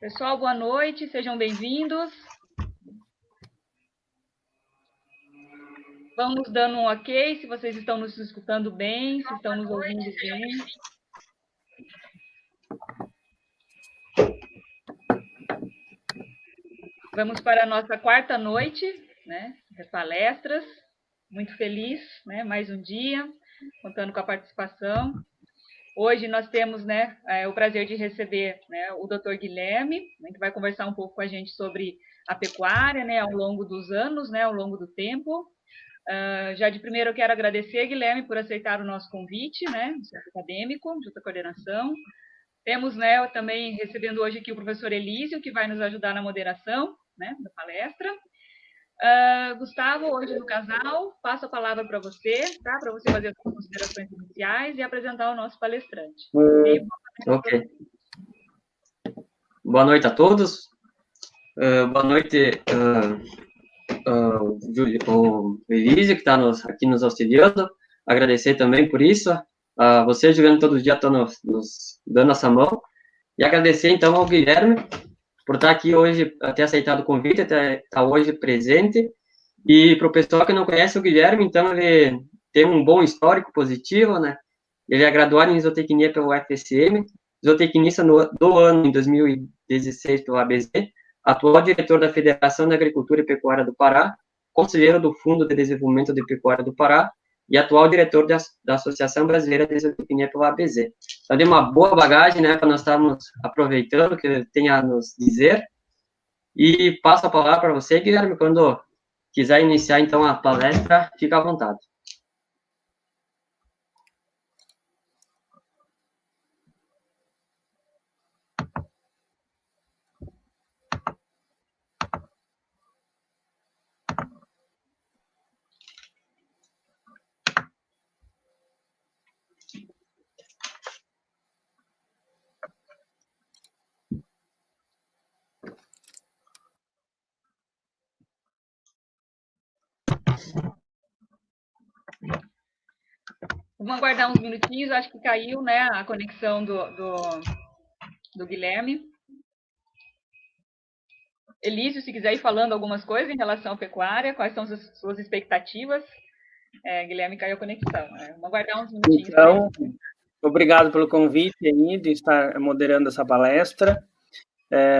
Pessoal, boa noite, sejam bem-vindos. Vamos dando um ok, se vocês estão nos escutando bem, se estão nos ouvindo bem. Vamos para a nossa quarta noite, né, de palestras. Muito feliz, né, mais um dia, contando com a participação. Hoje nós temos, né, o prazer de receber, né, o Dr. Guilherme, que vai conversar um pouco com a gente sobre a pecuária, né, ao longo dos anos, né, ao longo do tempo. Já de primeiro eu quero agradecer, Guilherme, por aceitar o nosso convite, né, do Centro Acadêmico, junto à coordenação. Temos, né, também recebendo hoje aqui o professor Elísio, que vai nos ajudar na moderação, né, da palestra. Gustavo, hoje no casal, passo a palavra para você, tá, para você fazer as suas considerações iniciais e apresentar o nosso palestrante. Ok. Boa noite a todos. Boa noite, o Elísio, que está aqui nos auxiliando. Agradecer também por isso. Você, Juliano, todo dia estão nos dando essa mão. E agradecer, então, ao Guilherme por estar aqui hoje, ter aceitado o convite, estar hoje presente. E para o pessoal que não conhece o Guilherme, então, ele tem um bom histórico positivo, né? Ele é graduado em zootecnia pelo UFSM, zootecnista do ano em 2016 pelo ABZ, atual diretor da Federação de Agricultura e Pecuária do Pará, conselheiro do Fundo de Desenvolvimento de Pecuária do Pará e atual diretor da Associação Brasileira de Zootecnia pelo ABZ. Então, tem uma boa bagagem, né, para nós estarmos aproveitando o que ele tem a nos dizer. E passo a palavra para você, Guilherme, quando quiser iniciar, então, a palestra, fica à vontade. Vamos aguardar uns minutinhos, acho que caiu, né, a conexão do Guilherme. Elísio, se quiser ir falando algumas coisas em relação à pecuária, quais são as suas expectativas? Guilherme, caiu a conexão. Vamos aguardar uns minutinhos. Então, obrigado pelo convite aí de estar moderando essa palestra.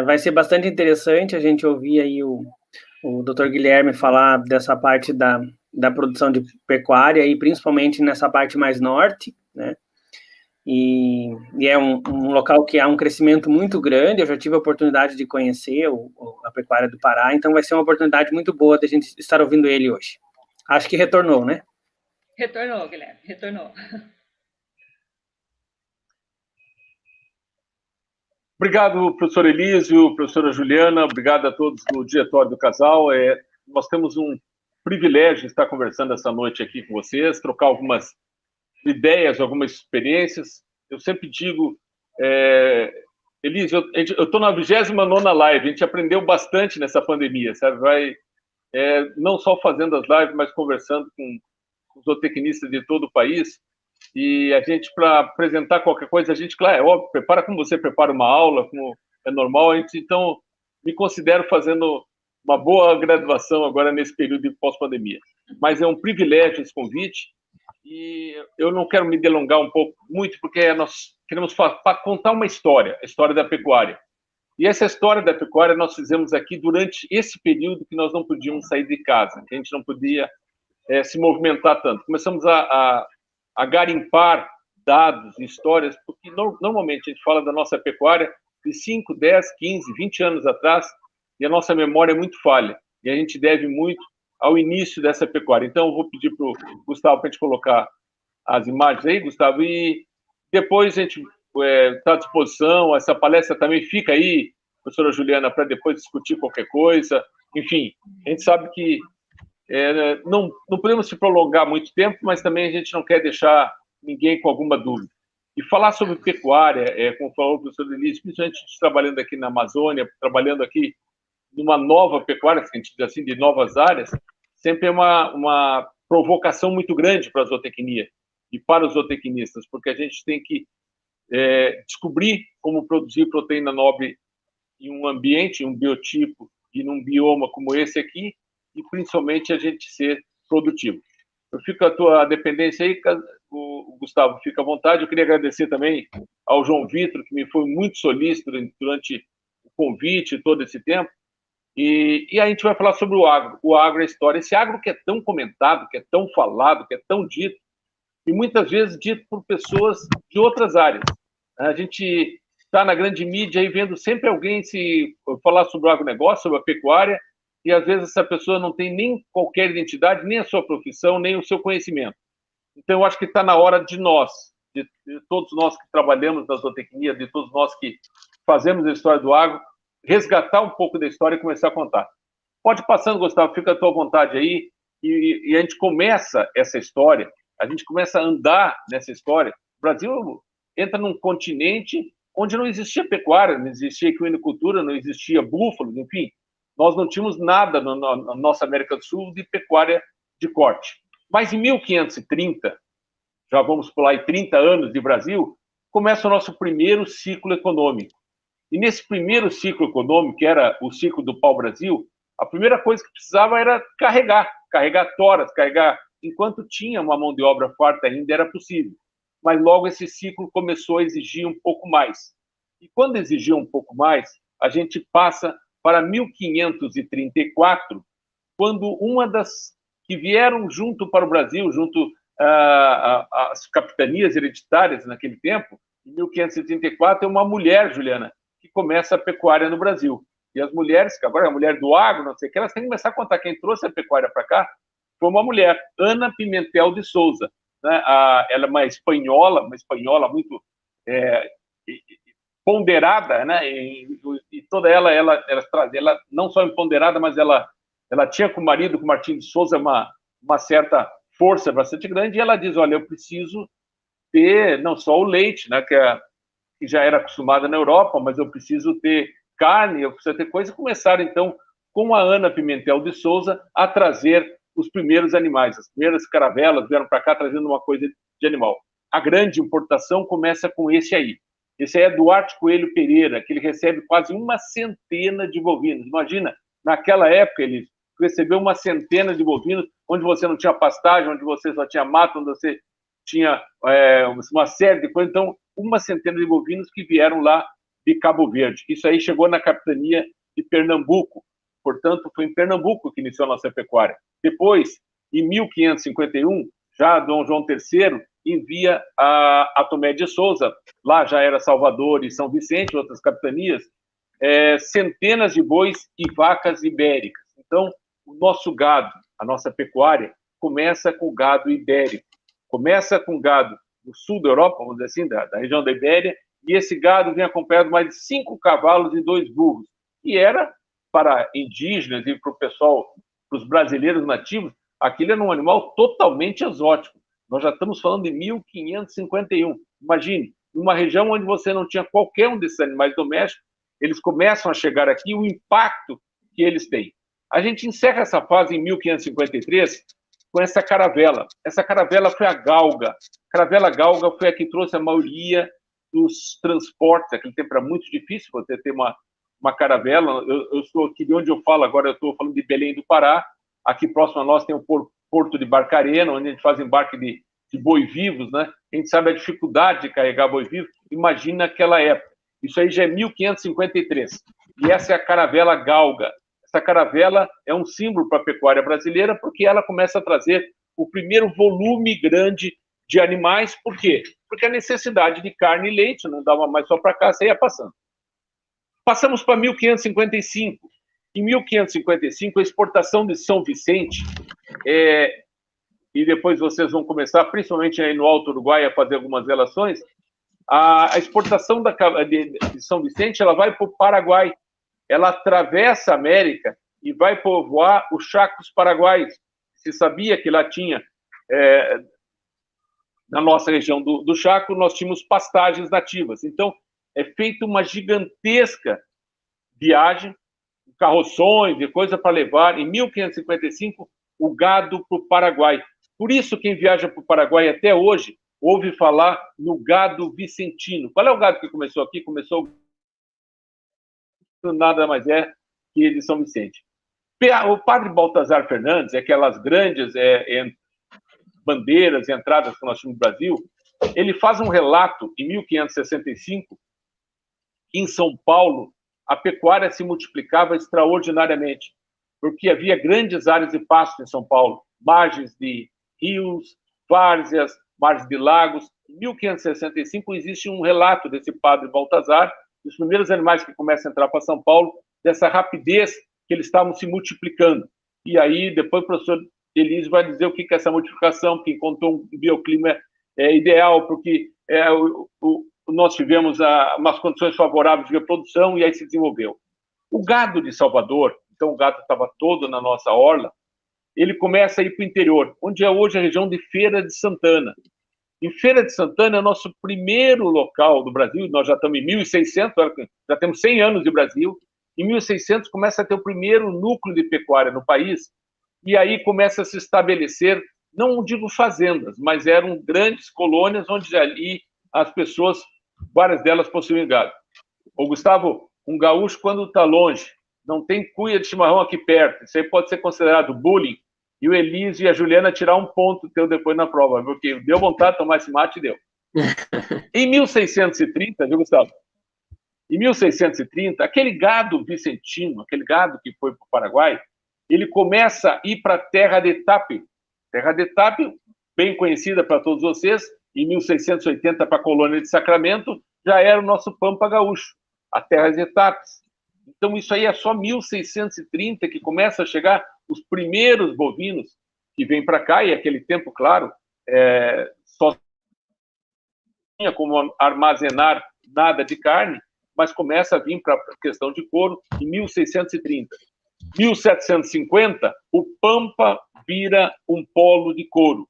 Vai ser bastante interessante a gente ouvir aí o Dr. Guilherme falar dessa parte da produção de pecuária, e principalmente nessa parte mais norte, né? E é um local que há um crescimento muito grande. Eu já tive a oportunidade de conhecer a pecuária do Pará, então vai ser uma oportunidade muito boa de a gente estar ouvindo ele hoje. Acho que retornou, né? Retornou, Guilherme, retornou. Obrigado, professor Elísio, professora Juliana, obrigado a todos do diretório do casal. Nós temos um privilégio de estar conversando essa noite aqui com vocês, trocar algumas ideias, algumas experiências. Eu sempre digo, Elísio, eu estou na 29ª live, a gente aprendeu bastante nessa pandemia, sabe? Não só fazendo as lives, mas conversando com os zootecnistas de todo o país. E a gente, para apresentar qualquer coisa, a gente, claro, é óbvio, prepara como você prepara uma aula, como é normal. A gente, então, me considero fazendo uma boa graduação agora nesse período de pós-pandemia. Mas é um privilégio esse convite, e eu não quero me delongar muito, porque nós queremos contar uma história, a história da pecuária. E essa história da pecuária nós fizemos aqui durante esse período que nós não podíamos sair de casa, que a gente não podia se movimentar tanto. Começamos a garimpar dados, histórias, porque normalmente a gente fala da nossa pecuária de 5, 10, 15, 20 anos atrás, e a nossa memória é muito falha, e a gente deve muito ao início dessa pecuária. Então, eu vou pedir para o Gustavo para a gente colocar as imagens aí, Gustavo, e depois a gente está à disposição. Essa palestra também fica aí, professora Juliana, para depois discutir qualquer coisa. Enfim, a gente sabe que não podemos se prolongar muito tempo, mas também a gente não quer deixar ninguém com alguma dúvida. E falar sobre pecuária, como falou o professor Elísio, principalmente trabalhando aqui na Amazônia, trabalhando aqui numa nova pecuária, a gente diz assim, de novas áreas, sempre é uma provocação muito grande para a zootecnia e para os zootecnistas, porque a gente tem que descobrir como produzir proteína nobre em um ambiente, em um biotipo e num bioma como esse aqui, e principalmente a gente ser produtivo. Eu fico à tua dependência aí, o Gustavo, fica à vontade. Eu queria agradecer também ao João Vitor, que me foi muito solícito durante o convite todo esse tempo. E a gente vai falar sobre o agro. O agro é a história. Esse agro que é tão comentado, que é tão falado, que é tão dito, e muitas vezes dito por pessoas de outras áreas. A gente está na grande mídia aí vendo sempre alguém se falar sobre o agronegócio, sobre a pecuária, e às vezes essa pessoa não tem nem qualquer identidade, nem a sua profissão, nem o seu conhecimento. Então, eu acho que está na hora de nós, de todos nós que trabalhamos na zootecnia, de todos nós que fazemos a história do agro, resgatar um pouco da história e começar a contar. Pode ir passando, Gustavo, fica à tua vontade aí, e a gente começa essa história, a gente começa a andar nessa história. O Brasil entra num continente onde não existia pecuária, não existia equinocultura, não existia búfalos, enfim. Nós não tínhamos nada na nossa América do Sul de pecuária de corte. Mas em 1530, já vamos pular aí 30 anos de Brasil, começa o nosso primeiro ciclo econômico. E nesse primeiro ciclo econômico, que era o ciclo do pau-brasil, a primeira coisa que precisava era carregar toras, enquanto tinha uma mão de obra farta ainda era possível. Mas logo esse ciclo começou a exigir um pouco mais. E quando exigiu um pouco mais, a gente passa para 1534, quando uma das que vieram junto para o Brasil, junto às capitanias hereditárias naquele tempo, em 1534, é uma mulher, Juliana, que começa a pecuária no Brasil. E as mulheres, que agora é a mulher do agro, não sei o que, elas têm que começar a contar quem trouxe a pecuária para cá, foi uma mulher, Ana Pimentel de Souza. Né? Ela é uma espanhola muito ponderada, né? E toda ela não só empoderada, mas ela tinha com o marido, com o Martim de Souza, uma certa força bastante grande, e ela diz, olha, eu preciso ter não só o leite, né, que já era acostumada na Europa, mas eu preciso ter carne, eu preciso ter coisa, e começaram, então, com a Ana Pimentel de Souza, a trazer os primeiros animais, as primeiras caravelas vieram para cá trazendo uma coisa de animal. A grande importação começa com esse aí. Esse aí é Duarte Coelho Pereira, que ele recebe quase 100 de bovinos. Imagina, naquela época, ele recebeu 100 de bovinos, onde você não tinha pastagem, onde você só tinha mato, onde você tinha uma série de coisas. Então, 100 de bovinos que vieram lá de Cabo Verde. Isso aí chegou na capitania de Pernambuco. Portanto, foi em Pernambuco que iniciou a nossa pecuária. Depois, em 1551, já Dom João III envia a Tomé de Souza, lá já era Salvador e São Vicente, outras capitanias, centenas de bois e vacas ibéricas. Então, o nosso gado, a nossa pecuária, começa com o gado ibérico. Começa com gado do sul da Europa, vamos dizer assim, da região da Ibéria, e esse gado vem acompanhado de mais de 5 cavalos e 2 burros. E era, para indígenas e para o pessoal, para os brasileiros nativos, aquilo era um animal totalmente exótico. Nós já estamos falando de 1551. Imagine, numa região onde você não tinha qualquer um desses animais domésticos, eles começam a chegar aqui, o impacto que eles têm. A gente encerra essa fase em 1553 com essa caravela. Essa caravela foi a galga. A caravela galga foi a que trouxe a maioria dos transportes. Aquele tempo era muito difícil você ter uma caravela. Eu estou aqui de onde eu falo agora, eu estou falando de Belém do Pará. Aqui próximo a nós tem o Porto de Barcarena, onde a gente faz embarque de boi-vivos, né? A gente sabe a dificuldade de carregar boi-vivo. Imagina aquela época. Isso aí já é 1553. E essa é a caravela galga. Essa caravela é um símbolo para a pecuária brasileira porque ela começa a trazer o primeiro volume grande de animais. Por quê? Porque a necessidade de carne e leite não dava mais só para cá, você ia passando. Passamos para 1555. Em 1555, a exportação de São Vicente, e depois vocês vão começar, principalmente aí no Alto Uruguai, a fazer algumas relações, a exportação de São Vicente ela vai para o Paraguai. Ela atravessa a América e vai povoar os chacos paraguaios. Se sabia que lá tinha, na nossa região do Chaco, nós tínhamos pastagens nativas. Então, é feita uma gigantesca viagem, carroções e coisa para levar, em 1555, o gado para o Paraguai. Por isso, quem viaja para o Paraguai até hoje ouve falar no gado vicentino. Qual é o gado que começou aqui? Começou nada mais é que de São Vicente. O padre Baltazar Fernandes, aquelas grandes bandeiras, entradas que nós tínhamos no Brasil, ele faz um relato em 1565 que em São Paulo a pecuária se multiplicava extraordinariamente, porque havia grandes áreas de pasto em São Paulo, margens de rios, várzeas, margens de lagos. Em 1565 existe um relato desse padre Baltazar, dos primeiros animais que começam a entrar para São Paulo, dessa rapidez que eles estavam se multiplicando. E aí, depois o professor Elísio vai dizer o que é essa multiplicação, que encontrou um bioclima ideal, porque nós tivemos umas condições favoráveis de reprodução e aí se desenvolveu. O gado de Salvador, então o gado estava todo na nossa orla, ele começa a ir para o interior, onde é hoje a região de Feira de Santana. Em Feira de Santana é o nosso primeiro local do Brasil, nós já estamos em 1600, já temos 100 anos de Brasil. Em 1600 começa a ter o primeiro núcleo de pecuária no país, e aí começa a se estabelecer, não digo fazendas, mas eram grandes colônias onde ali as pessoas, várias delas possuíam gado. Ô, Gustavo, um gaúcho quando está longe, não tem cuia de chimarrão aqui perto, isso aí pode ser considerado bullying, e o Elísio e a Juliana tirar um ponto teu depois na prova, porque deu vontade de tomar esse mate e deu. Em 1630, viu, Gustavo? Em 1630, aquele gado vicentino, aquele gado que foi para o Paraguai, ele começa a ir para a Terra de Tape. Terra de Tape, bem conhecida para todos vocês, em 1680 para a colônia de Sacramento, já era o nosso Pampa Gaúcho, a Terra de Tapes. Então isso aí é só 1630 que começa a chegar os primeiros bovinos que vêm para cá, e aquele tempo, claro, só tinha como armazenar nada de carne, mas começa a vir para a questão de couro em 1630. 1750, o Pampa vira um polo de couro.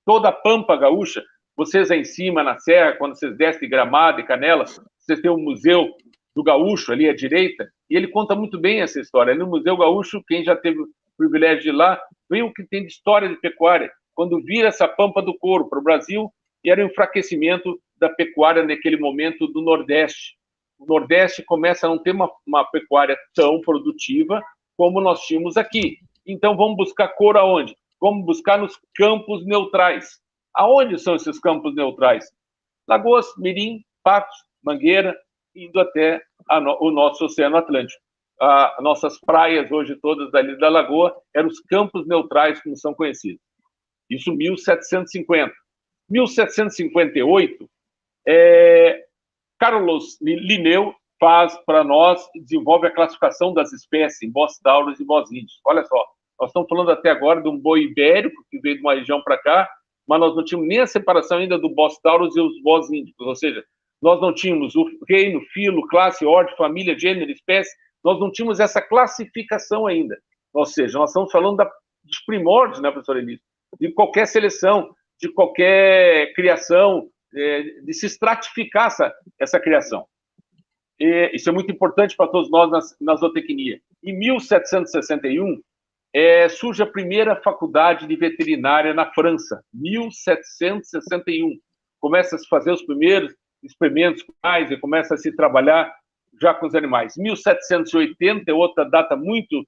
Toda a Pampa gaúcha, vocês aí em cima, na serra, quando vocês descem Gramado e Canela, vocês têm o Museu do Gaúcho ali à direita, e ele conta muito bem essa história. No Museu Gaúcho, quem já teve o privilégio de ir lá, vê o que tem de história de pecuária. Quando vira essa Pampa do couro para o Brasil, era o enfraquecimento da pecuária naquele momento do Nordeste. O Nordeste começa a não ter uma pecuária tão produtiva como nós tínhamos aqui. Então, vamos buscar couro aonde? Vamos buscar nos campos neutrais. Aonde são esses campos neutrais? Lagoas, Mirim, Patos, Mangueira, indo até o nosso Oceano Atlântico. Nossas praias, hoje todas dali da Lagoa, eram os campos neutrais, como são conhecidos. Isso em 1750. 1758, Carlos Linneu faz para nós, desenvolve a classificação das espécies em Bos Taurus e Bos Índios. Olha só, nós estamos falando até agora de um boi ibérico, que veio de uma região para cá, mas nós não tínhamos nem a separação ainda do Bos Taurus e os Bos Índios, ou seja, nós não tínhamos o reino, filo, classe, ordem, família, gênero, espécie, nós não tínhamos essa classificação ainda. Ou seja, nós estamos falando dos primórdios, né, professor Elísio? De qualquer seleção, de qualquer criação, de se estratificar essa criação. E isso é muito importante para todos nós na zootecnia. Em 1761, surge a primeira faculdade de veterinária na França. 1761. Começa a se fazer os primeiros experimentos com animais e começa a se trabalhar já com os animais. 1780 é outra data muito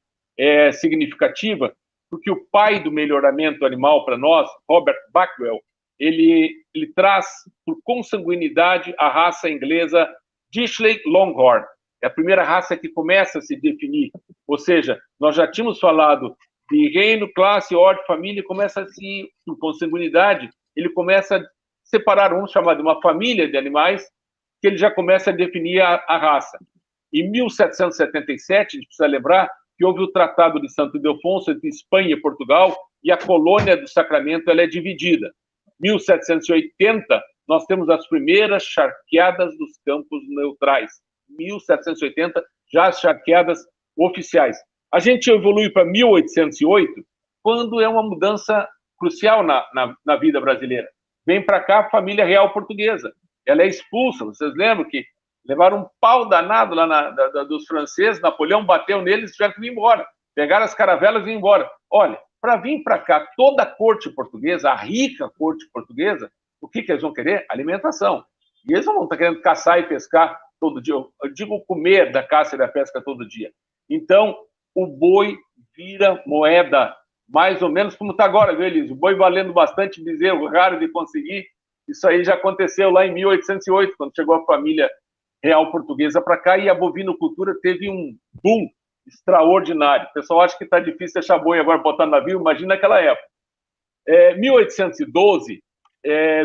significativa, porque o pai do melhoramento animal para nós, Robert Backwell, ele traz por consanguinidade a raça inglesa Dishley Longhorn. É a primeira raça que começa a se definir. Ou seja, nós já tínhamos falado de reino, classe, ordem, família, começa a se, por consanguinidade, ele começa a separar, vamos chamar de uma família de animais, que ele já começa a definir a raça. Em 1777, a gente precisa lembrar que houve o Tratado de Santo Ildefonso entre Espanha e Portugal, e a colônia do Sacramento ela é dividida. 1780, nós temos as primeiras charqueadas dos campos neutrais. 1780, já as charqueadas oficiais. A gente evolui para 1808, quando é uma mudança crucial na vida brasileira. Vem para cá a família real portuguesa. Ela é expulsa. Vocês lembram que levaram um pau danado lá dos franceses, Napoleão bateu neles e tiveram que vir embora. Pegaram as caravelas e vir embora. Olha, para vir para cá toda a corte portuguesa, a rica corte portuguesa, o que eles vão querer? Alimentação. E eles não vão estar querendo caçar e pescar todo dia. Eu digo comer da caça e da pesca todo dia. Então, o boi vira moeda, mais ou menos como está agora, viu, Elísio? O boi valendo bastante, bezerro raro de conseguir. Isso aí já aconteceu lá em 1808, quando chegou a família real portuguesa para cá, e a bovinocultura teve um boom extraordinário. O pessoal acha que está difícil achar boi agora botar no navio, imagina naquela época. 1812,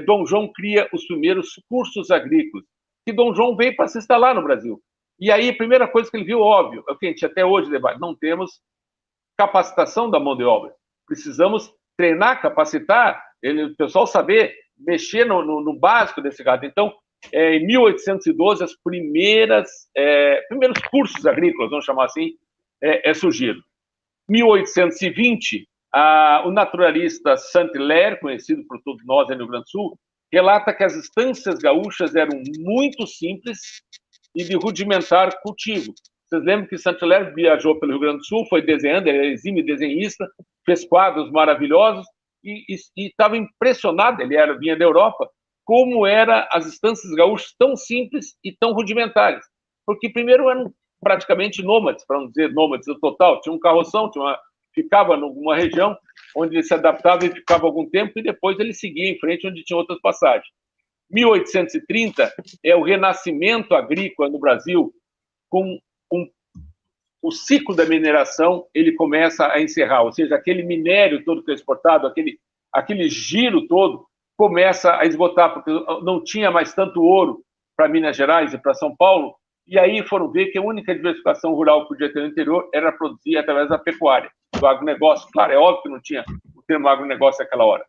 Dom João cria os primeiros cursos agrícolas, que Dom João veio para se instalar no Brasil. E aí, a primeira coisa que ele viu, óbvio, é o que a gente até hoje debate, não temos capacitação da mão de obra. Precisamos treinar, capacitar, o pessoal saber mexer no básico desse gado. Então, em 1812, os primeiros cursos agrícolas, vamos chamar assim, surgiram. 1820, o naturalista Saint-Hilaire, conhecido por todos nós no Rio Grande do Sul, relata que as estâncias gaúchas eram muito simples e de rudimentar cultivo. Vocês lembram que Saint-Hilaire viajou pelo Rio Grande do Sul, foi desenhando, ele é exímio desenhista, fez quadros maravilhosos e estava impressionado, ele vinha da Europa, como eram as estâncias gaúchas tão simples e tão rudimentares. Porque primeiro eram praticamente nômades, para não dizer nômades no total, tinha um carroção, ficava numa região onde ele se adaptava e ficava algum tempo, e depois ele seguia em frente onde tinha outras passagens. 1830 é o renascimento agrícola no Brasil, com o ciclo da mineração, ele começa a encerrar, ou seja, aquele minério todo que é exportado, aquele giro todo, começa a esgotar, porque não tinha mais tanto ouro para Minas Gerais e para São Paulo, e aí foram ver que a única diversificação rural que podia ter no interior era produzir através da pecuária, do agronegócio. Claro, é óbvio que não tinha o termo agronegócio naquela hora.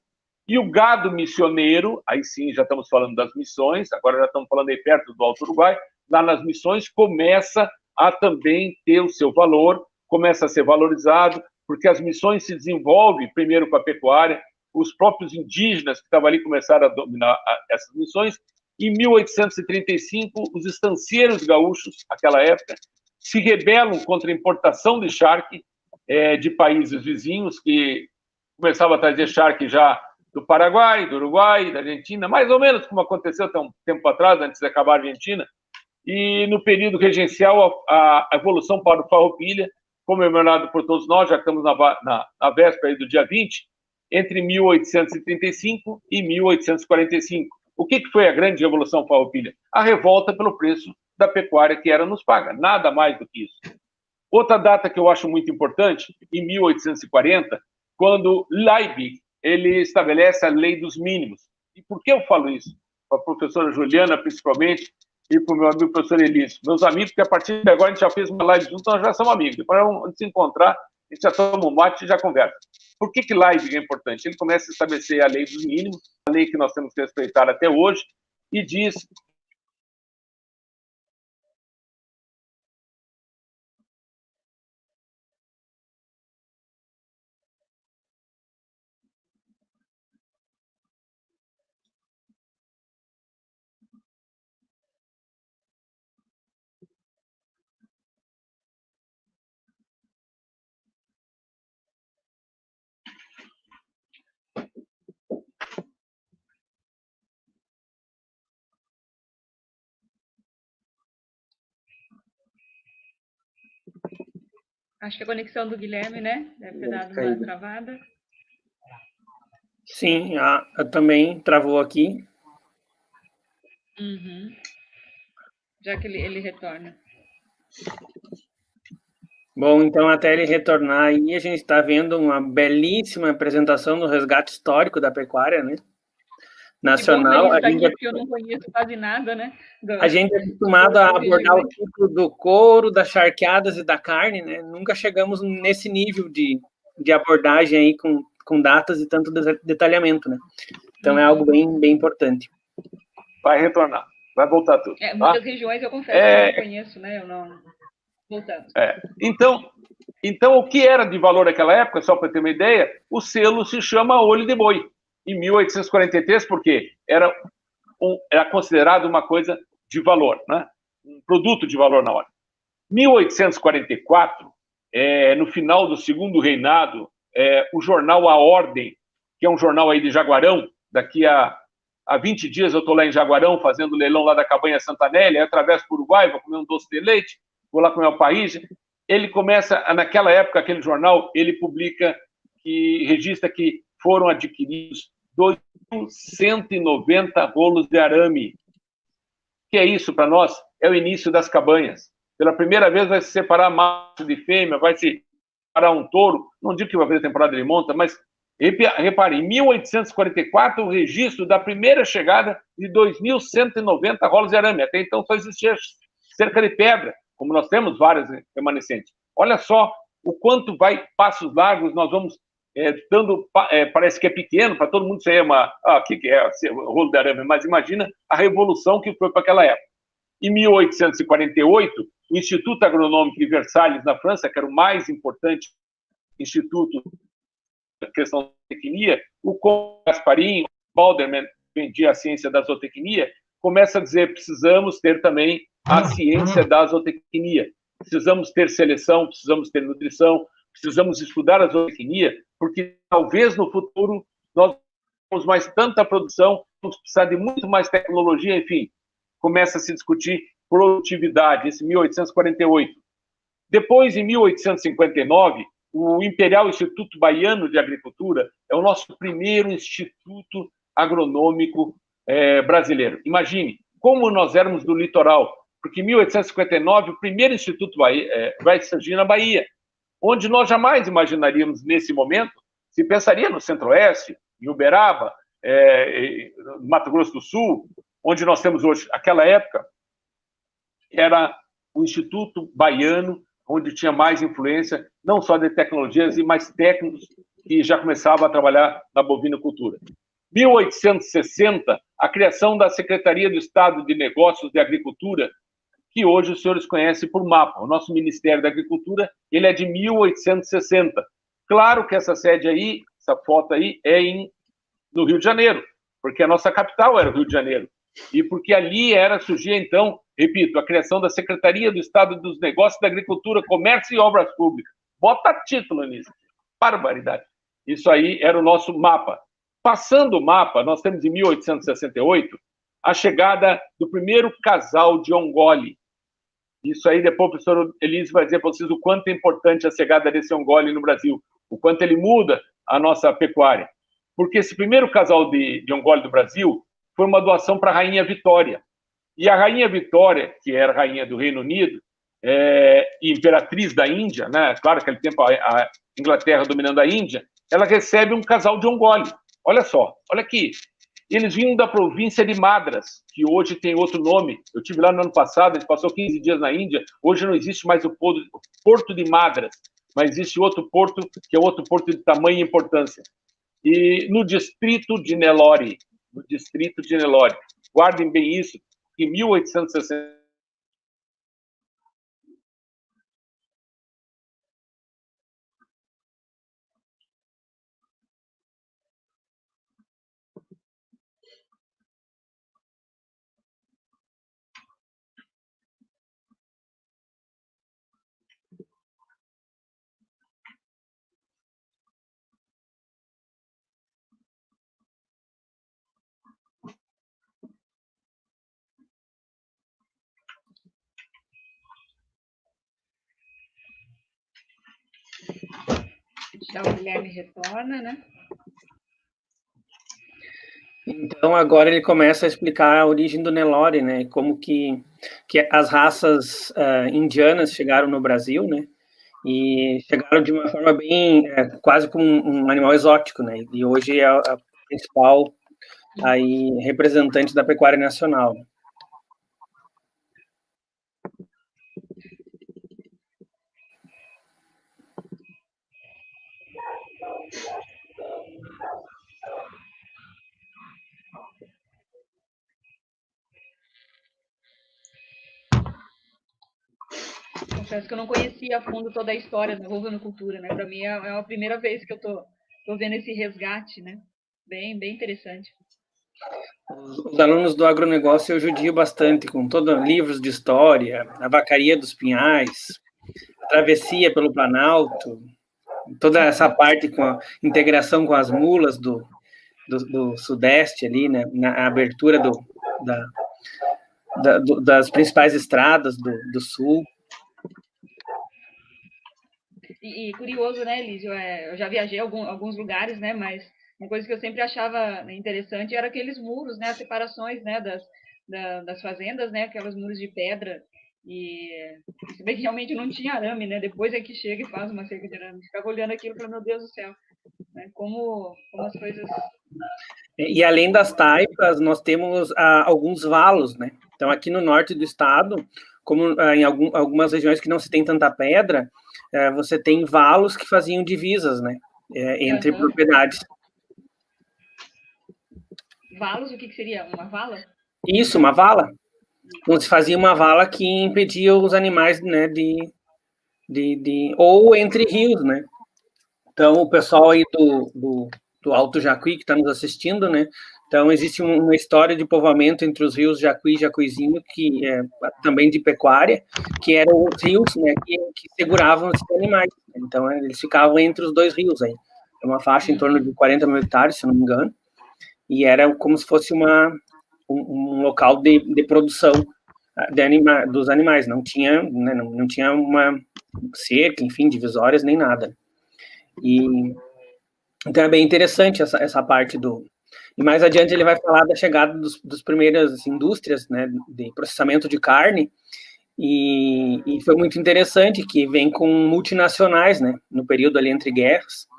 E o gado missioneiro, aí sim já estamos falando das missões, agora já estamos falando aí perto do Alto Uruguai, lá nas missões começa a também ter o seu valor, começa a ser valorizado, porque as missões se desenvolvem primeiro com a pecuária, os próprios indígenas que estavam ali começaram a dominar essas missões. Em 1835, os estancieiros gaúchos, naquela época, se rebelam contra a importação de charque de países vizinhos, que começavam a trazer charque já do Paraguai, do Uruguai, da Argentina, mais ou menos como aconteceu até um tempo atrás, antes de acabar a Argentina. E no período regencial, a evolução para o Farroupilha, comemorado por todos nós, já estamos na véspera do dia 20, entre 1835 e 1845. O que foi a grande revolução Farroupilha? A revolta pelo preço da pecuária que era nos paga, nada mais do que isso. Outra data que eu acho muito importante, em 1840, quando Liebig ele estabelece a lei dos mínimos. E por que eu falo isso? Para a professora Juliana, principalmente, e para o meu amigo professor Elísio. Meus amigos, que a partir de agora a gente já fez uma live junto, nós já somos amigos. Depois, antes de se encontrar, a gente já toma um mate e já conversa. Por que Liebig é importante? Ele começa a estabelecer a lei dos mínimos, a lei que nós temos que respeitar até hoje, e diz... Acho que a conexão do Guilherme, né? Deve ter dado uma travada. Sim, também travou aqui. Uhum. Já que ele retorna. Bom, então até ele retornar aí, a gente está vendo uma belíssima apresentação do resgate histórico da pecuária, né? Nacional. Que bom, aqui, porque eu não conheço quase nada, né? A gente é acostumado a abordar o ciclo do couro, das charqueadas e da carne, né? Nunca chegamos nesse nível de abordagem aí com datas e tanto detalhamento, né? Então é algo bem, bem importante. Vai retornar, vai voltar tudo. Muitas regiões eu confesso que eu não conheço, né? Eu não... Voltando. Então, o que era de valor naquela época, só para ter uma ideia, o selo se chama olho de boi. Em 1843, porque era considerado uma coisa de valor, né? Um produto de valor na hora. 1844, no final do segundo reinado, o jornal A Ordem, que é um jornal aí de Jaguarão, daqui a há 20 dias eu estou lá em Jaguarão, fazendo leilão lá da Cabanha Santanelli, aí atravesso para o Uruguai, vou comer um doce de leite, vou lá comer o país. Ele começa, naquela época, aquele jornal, ele publica, que registra que foram adquiridos 2.190 rolos de arame. O que é isso para nós? É o início das cabanhas. Pela primeira vez vai se separar macho de fêmea, vai se separar um touro. Não digo que vai fazer temporada de monta, mas repare, em 1844, o registro da primeira chegada de 2.190 rolos de arame. Até então só existia cerca de pedra, como nós temos várias remanescentes. Olha só o quanto vai passos largos, nós vamos dando, parece que é pequeno, para todo mundo ser o que é o rolo de arame, mas imagina a revolução que foi para aquela época. Em 1848, o Instituto Agronômico de Versalhes, na França, que era o mais importante instituto da questão da zootecnia, o Conde Gasparim, Balderman, vendia a ciência da zootecnia, começa a dizer, precisamos ter também a ciência da zootecnia, precisamos ter seleção, precisamos ter nutrição, precisamos estudar a zootecnia, porque talvez no futuro nós não temos mais tanta produção, vamos precisar de muito mais tecnologia, enfim, começa a se discutir produtividade, esse 1848. Depois, em 1859, o Imperial Instituto Baiano de Agricultura é o nosso primeiro instituto agronômico brasileiro. Imagine como nós éramos do litoral, porque em 1859 o primeiro instituto vai surgir na Bahia, onde nós jamais imaginaríamos nesse momento, se pensaria no Centro-Oeste, em Uberaba, Mato Grosso do Sul, onde nós temos hoje. Aquela época era o Instituto Baiano, onde tinha mais influência, não só de tecnologias, e mais técnicos que já começavam a trabalhar na bovinocultura. 1860, a criação da Secretaria do Estado de Negócios de Agricultura, que hoje os senhores conhecem por MAPA. O nosso Ministério da Agricultura, ele é de 1860. Claro que essa sede aí, essa foto aí, no Rio de Janeiro, porque a nossa capital era o Rio de Janeiro. E porque ali surgia, então, repito, a criação da Secretaria do Estado dos Negócios da Agricultura, Comércio e Obras Públicas. Bota título nisso. Barbaridade. Isso aí era o nosso mapa. Passando o mapa, nós temos em 1868 a chegada do primeiro casal de Ongole. Isso aí depois o professor Elise vai dizer para vocês o quanto é importante a chegada desse Ongole no Brasil, o quanto ele muda a nossa pecuária. Porque esse primeiro casal de Ongole do Brasil foi uma doação para a Rainha Vitória. E a Rainha Vitória, que era rainha do Reino Unido, e imperatriz da Índia, né? Claro que naquele tempo a Inglaterra dominando a Índia, ela recebe um casal de Ongole. Olha só, olha aqui. Eles vinham da província de Madras, que hoje tem outro nome. Eu estive lá no ano passado, a gente passou 15 dias na Índia. Hoje não existe mais o Porto de Madras, mas existe outro porto, que é outro porto de tamanho e importância. E no distrito de Nelore, guardem bem isso, em 1860, Já o Guilherme retorna, né? Então, agora ele começa a explicar a origem do Nelore, né? Como que as raças indianas chegaram no Brasil, né? E chegaram de uma forma bem, quase como um animal exótico, né? E hoje é a principal aí, representante da pecuária nacional. Confesso que eu não conhecia a fundo toda a história da bovinocultura, né? Para mim é a primeira vez que eu tô vendo esse resgate, né? Bem interessante. Os alunos do agronegócio eu judio bastante com todos livros de história, a Vacaria dos Pinhais, a Travessia pelo Planalto, toda essa parte com a integração com as mulas do Sudeste ali, né, na abertura das principais estradas do Sul. E curioso, né, Elísio? Eu já viajei a alguns lugares, né, mas uma coisa que eu sempre achava interessante era aqueles muros, né, as separações, né, das fazendas, né, aquelas muros de pedra. E se bem que realmente não tinha arame, né? Depois é que chega e faz uma cerca de arame. Ficava olhando aquilo e falando, meu Deus do céu, né? Como as coisas... E além das taipas, nós temos alguns valos, né? Então, aqui no norte do estado, como em algumas regiões que não se tem tanta pedra, você tem valos que faziam divisas, né? Entre propriedades. Valos, o que seria? Uma vala? Isso, uma vala. Então, se fazia uma vala que impedia os animais, né, ou entre rios, né? Então, o pessoal aí do Alto Jacuí, que está nos assistindo, né? Então, existe uma história de povoamento entre os rios Jacuí e Jacuizinho, que é também de pecuária, que eram os rios, né, que seguravam esses animais. Então, eles ficavam entre os dois rios aí. É uma faixa em torno de 40 mil hectares, se não me engano, e era como se fosse um local de produção dos animais. Não tinha, né, não tinha uma cerca, enfim, divisórias, nem nada. Então, é bem interessante essa parte E mais adiante ele vai falar da chegada dos primeiras indústrias, né, de processamento de carne, e foi muito interessante que vem com multinacionais, né, no período ali entre guerras.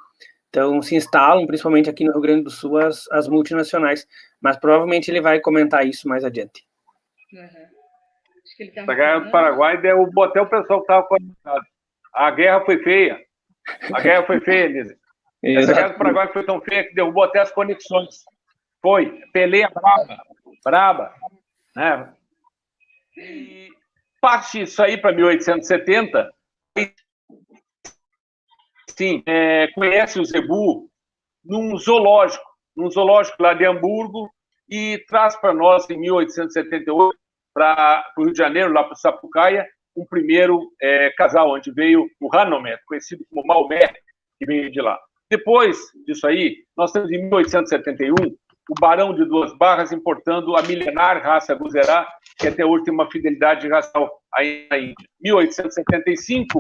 Então, se instalam, principalmente aqui no Rio Grande do Sul, as multinacionais. Mas provavelmente ele vai comentar isso mais adiante. Acho que ele tá a guerra do Paraguai derrubou até o pessoal que estava conectado. A guerra foi feia. A guerra foi feia, Elisa. Essa guerra do Paraguai foi tão feia que derrubou até as conexões. Foi. Peleia braba. Né? E parte isso aí para 1870. Sim, conhece o Zebu num zoológico lá de Hamburgo, e traz para nós, em 1878, para o Rio de Janeiro, lá para o Sapucaia, um primeiro casal, onde veio o Hanomet, conhecido como Maomé, que veio de lá. Depois disso aí, nós temos em 1871 o Barão de Duas Barras importando a milenar raça Guzerá, que até hoje tem uma fidelidade racial aí na Índia. Em 1875,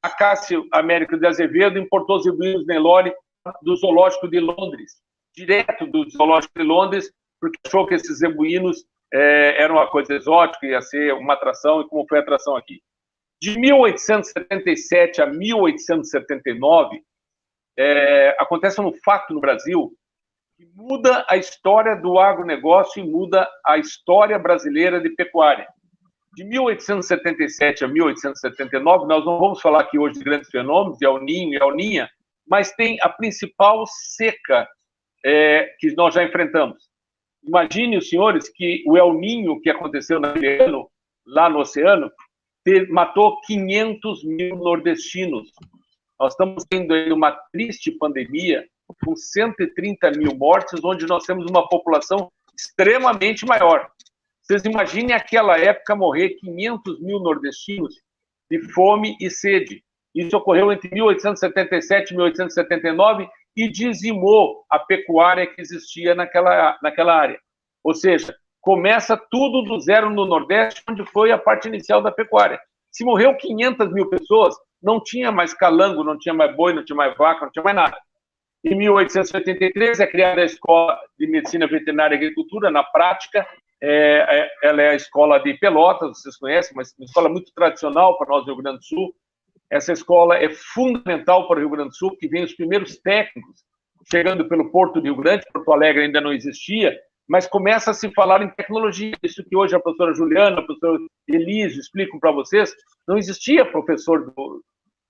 a Cássio Américo de Azevedo importou os zebuínos Nelore do Zoológico de Londres, direto do Zoológico de Londres, porque achou que esses zebuínos eram uma coisa exótica, ia ser uma atração, e como foi a atração aqui. De 1877 a 1879, acontece um fato no Brasil que muda a história do agronegócio e muda a história brasileira de pecuária. De 1877 a 1879, nós não vamos falar aqui hoje de grandes fenômenos, de El Niño e El Niña, mas tem a principal seca que nós já enfrentamos. Imagine, os senhores, que o El Niño que aconteceu naquele ano, lá no oceano, matou 500 mil nordestinos. Nós estamos tendo aí uma triste pandemia com 130 mil mortes, onde nós temos uma população extremamente maior. Vocês imaginem aquela época morrer 500 mil nordestinos de fome e sede. Isso ocorreu entre 1877 e 1879 e dizimou a pecuária que existia naquela área. Ou seja, começa tudo do zero no Nordeste, onde foi a parte inicial da pecuária. Se morreu 500 mil pessoas, não tinha mais calango, não tinha mais boi, não tinha mais vaca, não tinha mais nada. Em 1883 é criada a Escola de Medicina Veterinária e Agricultura. Na prática, ela é a escola de Pelotas, vocês conhecem, mas uma escola muito tradicional para nós do Rio Grande do Sul. Essa escola é fundamental para o Rio Grande do Sul, que vem os primeiros técnicos chegando pelo Porto de Rio Grande. Porto Alegre ainda não existia, mas começa a se falar em tecnologia. Isso que hoje a professora Juliana, a professora Elísio explicam para vocês, não existia professor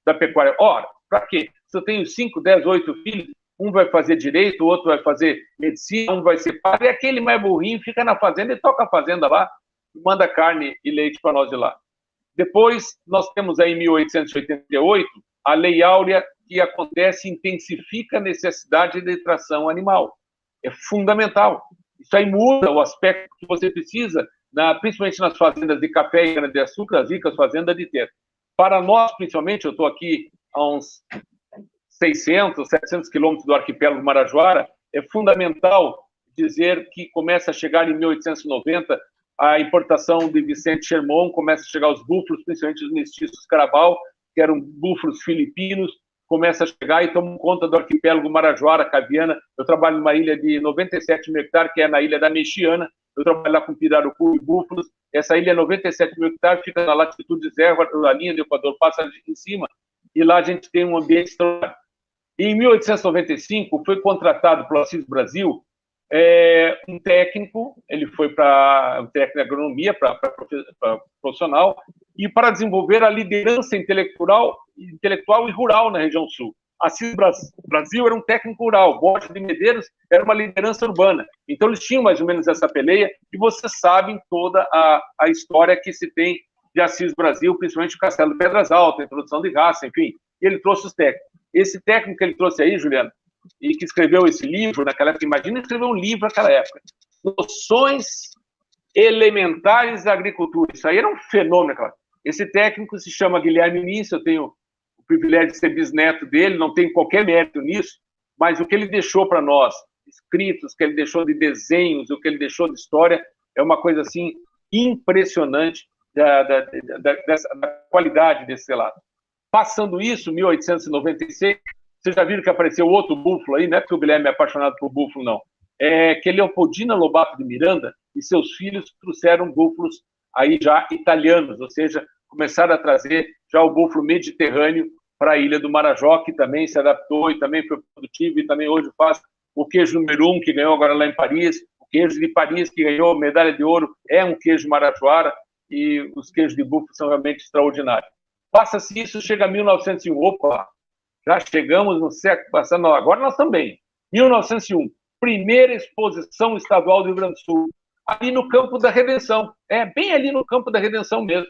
da pecuária. Ora, para quê? Se eu tenho 5, 10, 8 filhos, um vai fazer direito, o outro vai fazer medicina, um vai ser padre, e aquele mais burrinho fica na fazenda e toca a fazenda lá, e manda carne e leite para nós de lá. Depois, nós temos aí em 1888 a Lei Áurea, que acontece e intensifica a necessidade de tração animal. É fundamental. Isso aí muda o aspecto que você precisa, principalmente nas fazendas de café e cana-de-açúcar, as ricas fazendas de terra. Para nós, principalmente, eu estou aqui a uns 600, 700 quilômetros do arquipélago Marajoara, é fundamental dizer que começa a chegar em 1890 a importação de Vicente Chermon, começa a chegar os búfalos, principalmente os mestiços Caraval, que eram búfalos filipinos, começa a chegar e tomam conta do arquipélago Marajoara, Caviana. Eu trabalho numa ilha de 97 mil hectares, que é na ilha da Mexiana. Eu trabalho lá com pirarucu e búfalos. Essa ilha é 97 mil hectares, fica na latitude zero, a linha do Equador passa em cima, e lá a gente tem um ambiente extraordinário. E em 1895 foi contratado pelo Assis Brasil um técnico, ele foi para um técnico de agronomia, para profissional, e para desenvolver a liderança intelectual e rural na região sul. Assis Brasil era um técnico rural, Borges de Medeiros era uma liderança urbana. Então, eles tinham mais ou menos essa peleia, e vocês sabem toda a história que se tem de Assis Brasil, principalmente o Castelo de Pedras Altas, a introdução de raça, enfim. E ele trouxe os técnicos. Esse técnico que ele trouxe aí, Juliano, e que escreveu esse livro naquela época, imagina escrever um livro naquela época, Noções Elementares da Agricultura. Isso aí era um fenômeno naquela época. Esse técnico se chama Guilherme Nisso, eu tenho o privilégio de ser bisneto dele, não tenho qualquer mérito nisso, mas o que ele deixou para nós, escritos, o que ele deixou de desenhos, o que ele deixou de história, é uma coisa assim impressionante da qualidade desse relato. Passando isso, 1896, vocês já viram que apareceu outro búfalo aí, não é porque o Guilherme é apaixonado por búfalo, não. É que Leopoldina Lobato de Miranda e seus filhos trouxeram búfalos aí já italianos, ou seja, começaram a trazer já o búfalo mediterrâneo para a Ilha do Marajó, que também se adaptou e também foi produtivo, e também hoje faz o queijo número 1, que ganhou agora lá em Paris, o queijo de Paris, que ganhou medalha de ouro, é um queijo marajoara, e os queijos de búfalo são realmente extraordinários. Passa-se isso, chega a 1901, opa, já chegamos no século passado, não, agora nós também. 1901, primeira exposição estadual do Rio Grande do Sul, ali no Campo da Redenção, bem ali no Campo da Redenção mesmo,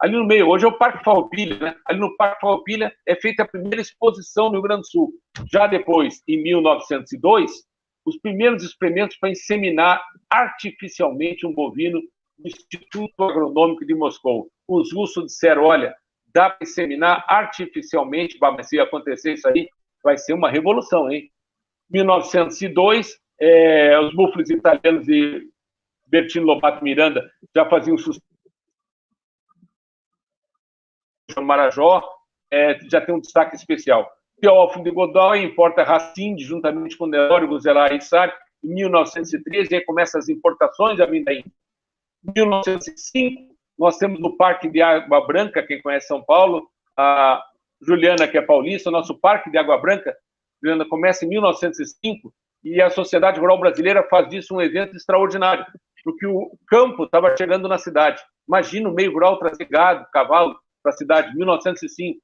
ali no meio, hoje é o Parque Farroupilha, né? Ali no Parque Farroupilha é feita a primeira exposição no Rio Grande do Sul. Já depois, em 1902, os primeiros experimentos para inseminar artificialmente um bovino no Instituto Agronômico de Moscou. Os russos disseram, olha, dá para inseminar artificialmente, mas se acontecer isso aí, vai ser uma revolução, hein? 1902, os búfalos italianos de Bertino Lobato Miranda já faziam sucesso no Marajó, já tem um destaque especial. Teófilo de Godoy importa Racinde, juntamente com Nelório Guzelar e Sá, em 1913, aí começam as importações da vinda aí. Em 1905, nós temos no Parque de Água Branca, quem conhece São Paulo, a Juliana, que é paulista, o nosso Parque de Água Branca, Juliana, começa em 1905, e a Sociedade Rural Brasileira faz disso um evento extraordinário, porque o campo estava chegando na cidade. Imagina o meio rural trazer gado, cavalo para a cidade, 1905.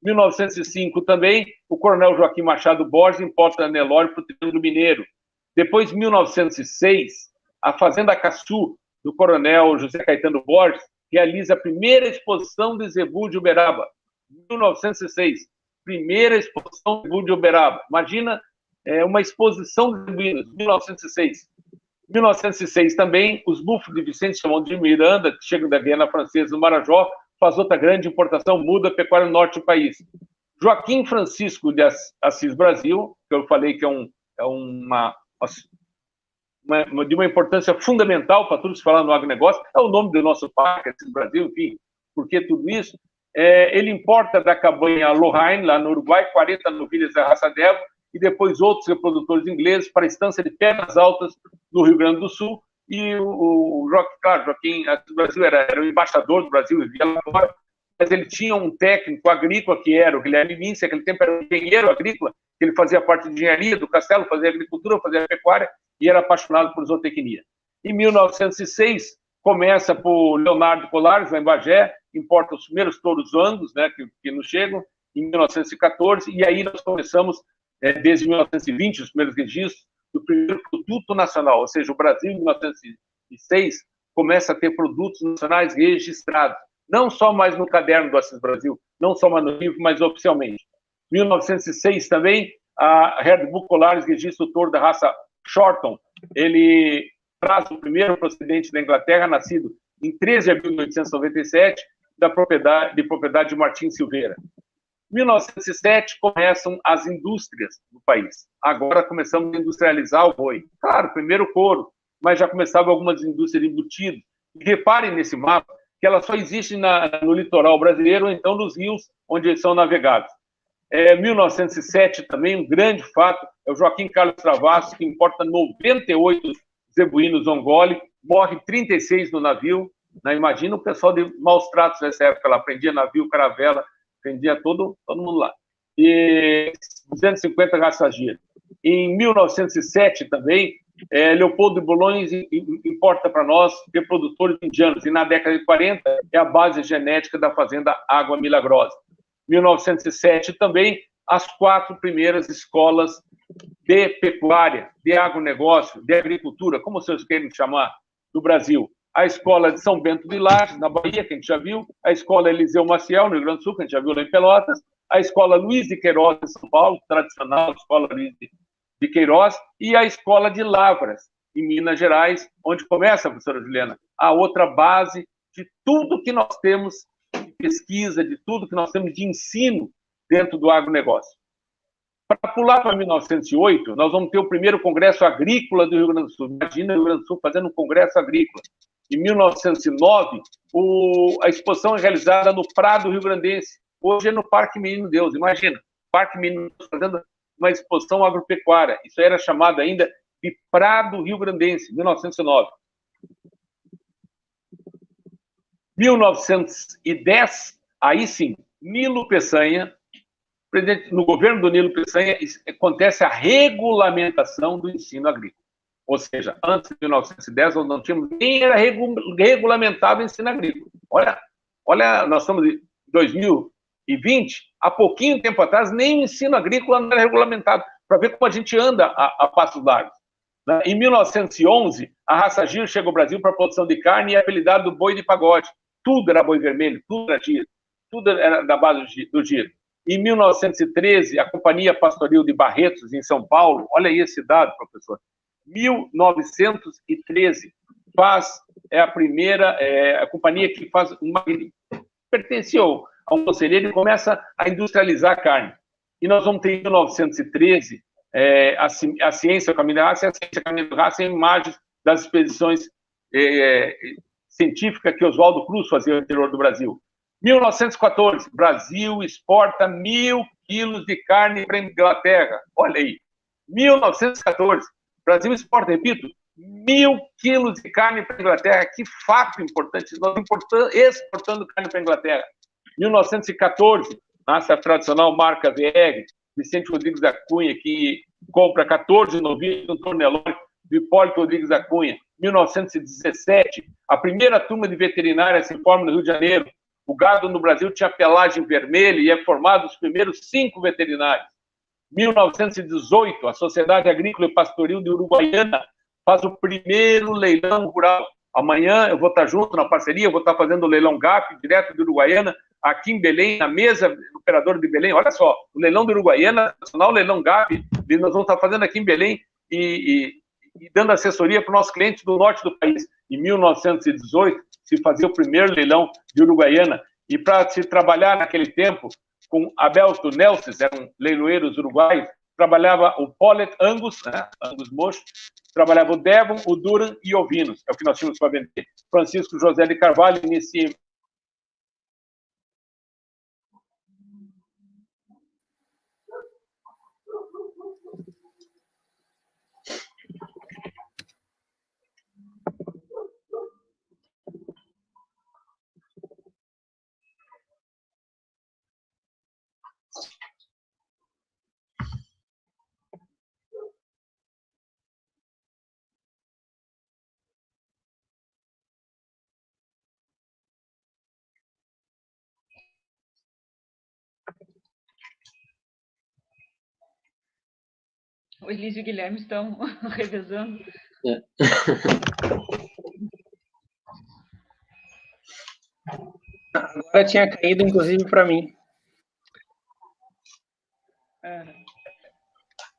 1905 também, o coronel Joaquim Machado Borges importa Nelório para o Triângulo Mineiro. Depois, 1906, a Fazenda Caçu, do coronel José Caetano Borges, realiza a primeira exposição de zebu de Uberaba. 1906, primeira exposição de zebu de Uberaba. Imagina uma exposição de zebuínos, 1906. 1906 também, os búfalos de Vicente Chermon de Miranda, que chegam da Guiana Francesa no Marajó, faz outra grande importação, muda a pecuária no norte do país. Joaquim Francisco de Assis Brasil, que eu falei que é de uma importância fundamental para tudo se falar no agronegócio, é o nome do nosso parque, Assis Brasil, enfim, por que tudo isso? Ele importa da cabanha Lorraine, lá no Uruguai, 40 novilhas da raça Devo, e depois outros reprodutores ingleses para a estância de Pedras Altas, no Rio Grande do Sul, e Joaquim Assis Brasil era o embaixador do Brasil, vivia lá fora, mas ele tinha um técnico agrícola, que era o Guilherme Mince, naquele tempo era um engenheiro agrícola, que ele fazia parte de engenharia do castelo, fazia agricultura, fazia pecuária, e era apaixonado por zootecnia. Em 1906, começa por Leonardo Colares, lá em Bagé, importa os primeiros touros angus, né, que nos chegam, em 1914, e aí nós começamos, desde 1920, os primeiros registros do primeiro produto nacional, ou seja, o Brasil, em 1906, começa a ter produtos nacionais registrados, não só mais no caderno do Assis Brasil, não só mais no livro, mas oficialmente. Em 1906 também, a Herd Book Colares registra o touro da raça Shorton. Ele traz o primeiro procedente da Inglaterra, nascido em 13 de abril de 1897, de propriedade de Martim Silveira. 1907 começam as indústrias do país. Agora começamos a industrializar o boi. Claro, primeiro couro, mas já começavam algumas indústrias de embutidos. E reparem nesse mapa que ela só existe no litoral brasileiro, ou então nos rios onde eles são navegados. 1907 também, um grande fato, é o Joaquim Carlos Travassos, que importa 98 zebuínos Ongole, morre 36 no navio. Né? Imagina o pessoal de maus tratos nessa época, ela prendia navio, caravela, prendia todo mundo lá. E 250 raças gira. Em 1907 também, Leopoldo de Bulhões importa para nós reprodutores indianos, e na década de 40 é a base genética da fazenda Água Milagrosa. 1907 também, as 4 primeiras escolas de pecuária, de agronegócio, de agricultura, como vocês querem chamar, do Brasil. A escola de São Bento de Lages, na Bahia, que a gente já viu, a escola Eliseu Maciel, no Rio Grande do Sul, que a gente já viu lá em Pelotas, a escola Luiz de Queiroz, em São Paulo, tradicional escola Luiz de Queiroz, e a escola de Lavras, em Minas Gerais, onde começa, professora Juliana, a outra base de tudo que nós temos de pesquisa, de tudo que nós temos de ensino dentro do agronegócio. Para pular para 1908, nós vamos ter o primeiro Congresso Agrícola do Rio Grande do Sul. Imagina o Rio Grande do Sul fazendo um Congresso Agrícola. Em 1909, a exposição é realizada no Prado Rio Grandense. Hoje é no Parque Menino Deus. Imagina, Parque Menino Deus fazendo uma exposição agropecuária. Isso era chamado ainda de Prado Rio Grandense, 1909. 1910, aí sim, Nilo Peçanha, no governo do Nilo Peçanha, acontece a regulamentação do ensino agrícola. Ou seja, antes de 1910, nós não tínhamos nem era regulamentado o ensino agrícola. Olha, nós estamos em 2020, há pouquinho tempo atrás, nem o ensino agrícola não era regulamentado, para ver como a gente anda a passos largos. Em 1911, a raça Giro chega ao Brasil para a produção de carne e é apelidado do boi de pagode. Tudo era boi vermelho, tudo era Giro, tudo era da base do Giro. Em 1913, a Companhia Pastoril de Barretos, em São Paulo, olha aí esse dado, professor, 1913, é a primeira a companhia que faz pertenceu a um conselheiro e começa a industrializar a carne. E nós vamos ter em 1913 a ciência caminho da raça, e a ciência caminho da raça em imagens das expedições científicas que Oswaldo Cruz fazia no interior do Brasil. 1914, Brasil exporta 1.000 quilos de carne para a Inglaterra. Olha aí. 1914, Brasil exporta, repito, 1.000 quilos de carne para a Inglaterra. Que fato importante. Nós exportando carne para a Inglaterra. 1914, nasce a tradicional marca VR, Vicente Rodrigues da Cunha, que compra 14 novilhos no Tornelório do Hipólito Rodrigues da Cunha. 1917, a primeira turma de veterinária se forma no Rio de Janeiro. O gado no Brasil tinha pelagem vermelha e é formado os primeiros 5 veterinários. 1918, a Sociedade Agrícola e Pastoril de Uruguaiana faz o primeiro leilão rural. Amanhã eu vou estar junto na parceria, vou estar fazendo o leilão GAP, direto de Uruguaiana, aqui em Belém, na mesa do operador de Belém. Olha só, o leilão de Uruguaiana, nacional leilão GAP, nós vamos estar fazendo aqui em Belém e dando assessoria para os nossos clientes do norte do país. Em 1918, se fazia o primeiro leilão de Uruguaiana, e para se trabalhar naquele tempo com Abelto Nelsis, eram leiloeiros uruguaios, trabalhava o Paulet Angus, né, Angus Mocho, trabalhava o Devon, o Duran e ovinos, é o que nós tínhamos para vender. Francisco José de Carvalho inicia. O Elísio e o Guilherme estão revezando. Agora tinha caído, inclusive, para mim.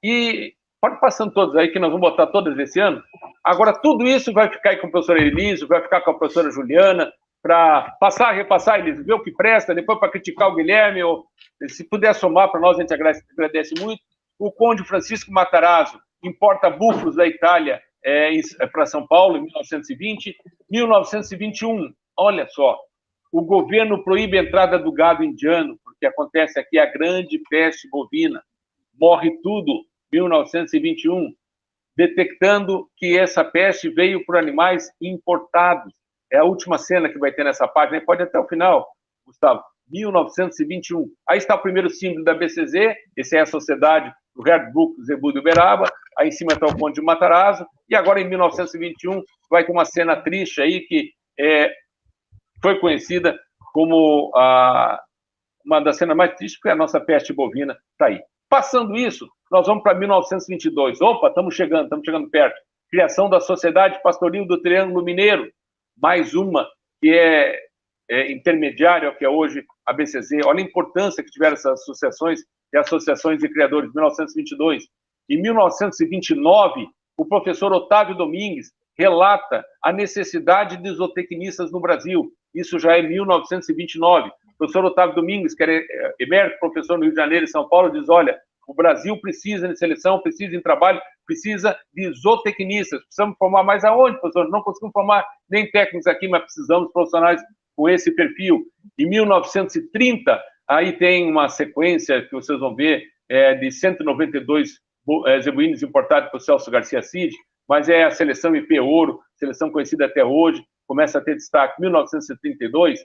E pode passando todos aí, que nós vamos botar todas esse ano. Agora, tudo isso vai ficar aí com o professor Elísio, vai ficar com a professora Juliana, para passar, repassar, eles ver o que presta, depois para criticar o Guilherme, ou se puder somar para nós, a gente agradece muito. O Conde Francisco Matarazzo importa búfalos da Itália para São Paulo em 1920. 1921, olha só, o governo proíbe a entrada do gado indiano, porque acontece aqui a grande peste bovina. Morre tudo, 1921, detectando que essa peste veio por animais importados. É a última cena que vai ter nessa página, pode ir até o final, Gustavo. 1921. Aí está o primeiro símbolo da BCZ, esse é a sociedade do Herdbuch, Zebu de Uberaba, aí em cima está o Conde de Matarazzo, e agora em 1921 vai ter uma cena triste aí que foi conhecida como uma das cenas mais tristes, porque a nossa peste bovina está aí. Passando isso, nós vamos para 1922. Opa, estamos chegando perto. Criação da Sociedade Pastoril do Triângulo Mineiro, mais uma que é intermediária ao que é hoje a BCZ. Olha a importância que tiveram essas associações e associações de criadores, 1922. Em 1929, o professor Otávio Domingues relata a necessidade de zootecnistas no Brasil. Isso já é 1929. O professor Otávio Domingues, que era emérito professor no Rio de Janeiro e São Paulo, diz, olha, o Brasil precisa de seleção, precisa de trabalho, precisa de zootecnistas. Precisamos formar mais aonde, professor? Não conseguimos formar nem técnicos aqui, mas precisamos de profissionais com esse perfil. Em 1930, aí tem uma sequência que vocês vão ver de 192 zebuínos importados pelo Celso Garcia Cid, mas é a seleção IP Ouro, seleção conhecida até hoje, começa a ter destaque em 1932.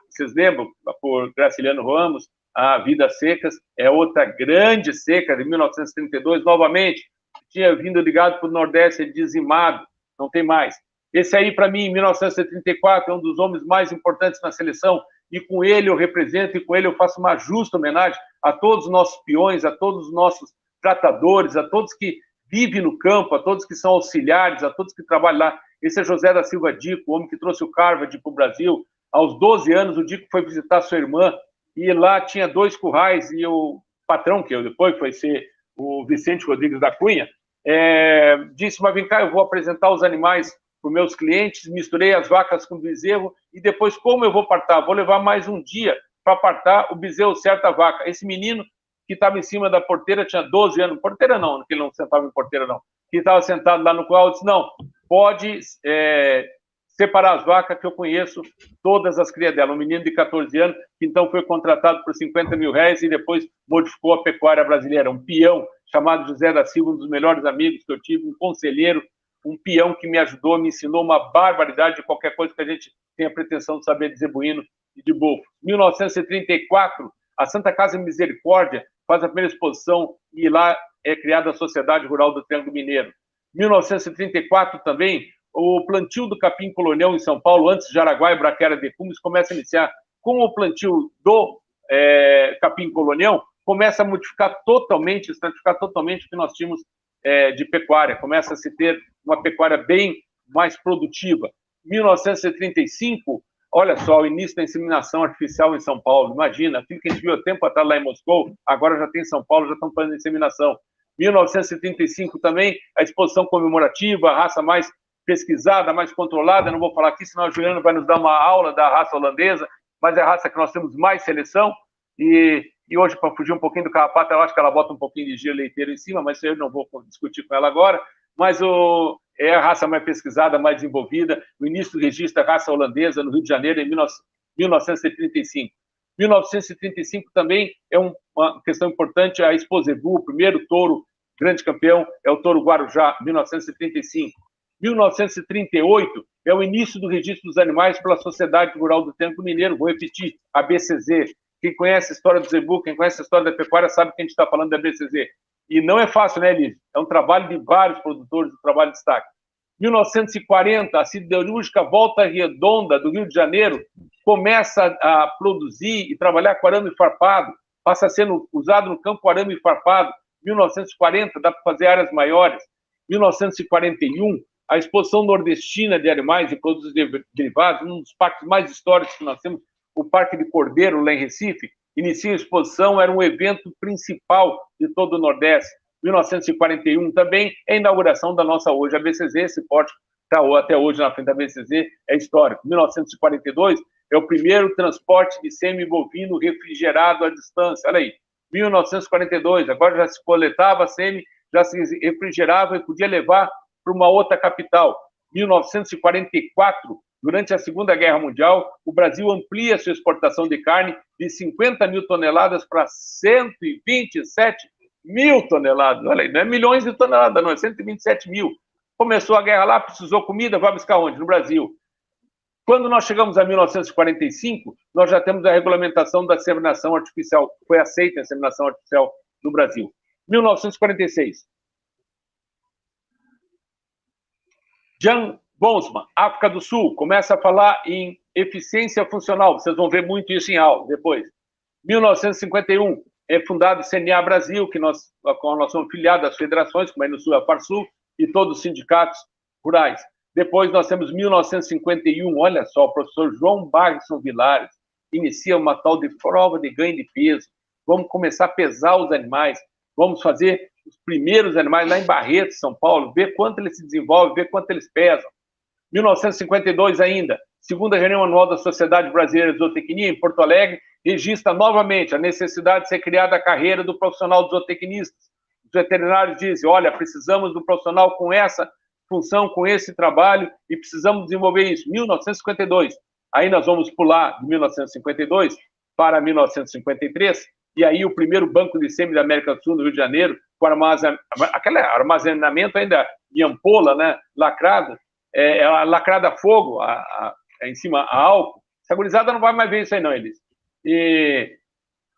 Vocês lembram, por Graciliano Ramos, a Vidas Secas, é outra grande seca de 1932, novamente, tinha vindo ligado para o Nordeste, dizimado, não tem mais. Esse aí, para mim, em 1934, é um dos homens mais importantes na seleção, e com ele eu represento, e com ele eu faço uma justa homenagem a todos os nossos peões, a todos os nossos tratadores, a todos que vivem no campo, a todos que são auxiliares, a todos que trabalham lá. Esse é José da Silva Dico, o homem que trouxe o Harvard para o Brasil. Aos 12 anos, o Dico foi visitar sua irmã, e lá tinha 2 currais, e o patrão, que eu depois foi ser o Vicente Rodrigues da Cunha, disse, mas vem cá, eu vou apresentar os animais para os meus clientes, misturei as vacas com o bezerro, e depois, como eu vou partar? Vou levar mais um dia para partar o bezerro certo a vaca. Esse menino que estava em cima da porteira tinha 12 anos, porteira não, que ele não sentava em porteira não, que estava sentado lá no curral, disse, não, pode separar as vacas, que eu conheço todas as crias dela. Um menino de 14 anos, que então foi contratado por 50 mil reais e depois modificou a pecuária brasileira. Um peão chamado José da Silva, um dos melhores amigos que eu tive, um conselheiro, um peão que me ajudou, me ensinou uma barbaridade de qualquer coisa que a gente tenha pretensão de saber de zebuíno e de búfalo. 1934, a Santa Casa Misericórdia faz a primeira exposição e lá é criada a Sociedade Rural do Triângulo Mineiro. 1934 também, o plantio do capim colonial em São Paulo, antes de Jaraguá e Braquera de Cumes, começa a iniciar com o plantio do capim colonial, começa a modificar totalmente, estratificar totalmente o que nós tínhamos de pecuária, começa a se ter uma pecuária bem mais produtiva. 1935, olha só, o início da inseminação artificial em São Paulo, imagina, aquilo que a gente viu há tempo atrás lá em Moscou, agora já tem em São Paulo, já estão fazendo inseminação. 1935 também, a exposição comemorativa, a raça mais pesquisada, mais controlada, não vou falar aqui, senão a Juliana vai nos dar uma aula da raça holandesa, mas é a raça que nós temos mais seleção, e hoje, para fugir um pouquinho do carrapato, eu acho que ela bota um pouquinho de giro leiteiro em cima, mas eu não vou discutir com ela agora, mas é a raça mais pesquisada, mais desenvolvida, o início do registro da raça holandesa no Rio de Janeiro, em 1935. 1935 também é uma questão importante, a Expo Zebu, o primeiro touro grande campeão, é o touro Guarujá, 1935. 1938 é o início do registro dos animais pela Sociedade Rural do Triângulo Mineiro, vou repetir, a BCZ. Quem conhece a história do Zebu, quem conhece a história da pecuária, sabe que a gente está falando da BCZ. E não é fácil, né, Lídio? É um trabalho de vários produtores, um trabalho de destaque. 1940, a siderúrgica Volta Redonda do Rio de Janeiro começa a produzir e trabalhar com arame farpado, passa a ser usado no campo arame farpado. 1940, dá para fazer áreas maiores. 1941, a Exposição Nordestina de Animais e Produtos Derivados, um dos parques mais históricos que nós temos, o Parque de Cordeiro, lá em Recife, inicia a exposição, era um evento principal de todo o Nordeste. 1941 também é a inauguração da nossa hoje, a BCZ, esse porte até hoje na frente da BCZ, é histórico. 1942 é o primeiro transporte de semi-bovino refrigerado à distância. Olha aí, 1942, agora já se coletava semi, já se refrigerava e podia levar para uma outra capital. 1944, durante a Segunda Guerra Mundial, o Brasil amplia sua exportação de carne de 50 mil toneladas para 127 mil toneladas. Olha aí, não é milhões de toneladas, não, é 127 mil. Começou a guerra lá, precisou comida, vai buscar onde? No Brasil. Quando nós chegamos a 1945, nós já temos a regulamentação da inseminação artificial. Foi aceita a inseminação artificial no Brasil. 1946. Jan Bonsman, África do Sul, começa a falar em eficiência funcional. Vocês vão ver muito isso em aula depois. 1951, é fundado o CNA Brasil, que nós somos filiados às federações, como é no Sul, a Farsul, e todos os sindicatos rurais. Depois nós temos 1951, olha só, o professor João Barrison Vilares inicia uma tal de prova de ganho de peso. Vamos começar a pesar os animais, vamos fazer os primeiros animais lá em Barreto, São Paulo, ver quanto eles se desenvolvem, ver quanto eles pesam. 1952 ainda, segunda reunião anual da Sociedade Brasileira de Zootecnia, em Porto Alegre, registra novamente a necessidade de ser criada a carreira do profissional dos zootecnistas. Os veterinários dizem, olha, precisamos do profissional com essa função, com esse trabalho, e precisamos desenvolver isso. 1952, aí nós vamos pular de 1952 para 1953, e aí o primeiro banco de sêmen da América do Sul, no Rio de Janeiro, com aquele armazenamento ainda em ampola, né, lacrado, lacrada a fogo, em cima a álcool. Essa gurizada não vai mais ver isso aí não, eles. E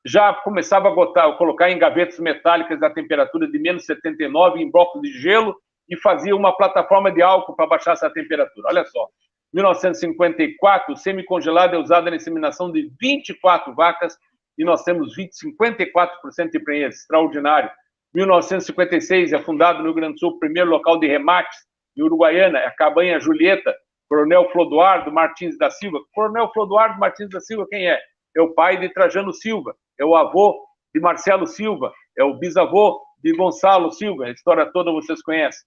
já começava a colocar em gavetas metálicas a temperatura de menos 79 em blocos de gelo e fazia uma plataforma de álcool para baixar essa temperatura. Olha só, 1954, o semicongelado é usado na inseminação de 24 vacas e nós temos 54% de prenhez, extraordinário. 1956, é fundado no Rio Grande do Sul o primeiro local de remates em Uruguaiana, é a Cabanha Julieta, Coronel Flodoardo Martins da Silva. Coronel Flodoardo Martins da Silva, quem é? É o pai de Trajano Silva, é o avô de Marcelo Silva, é o bisavô de Gonçalo Silva, a história toda vocês conhecem.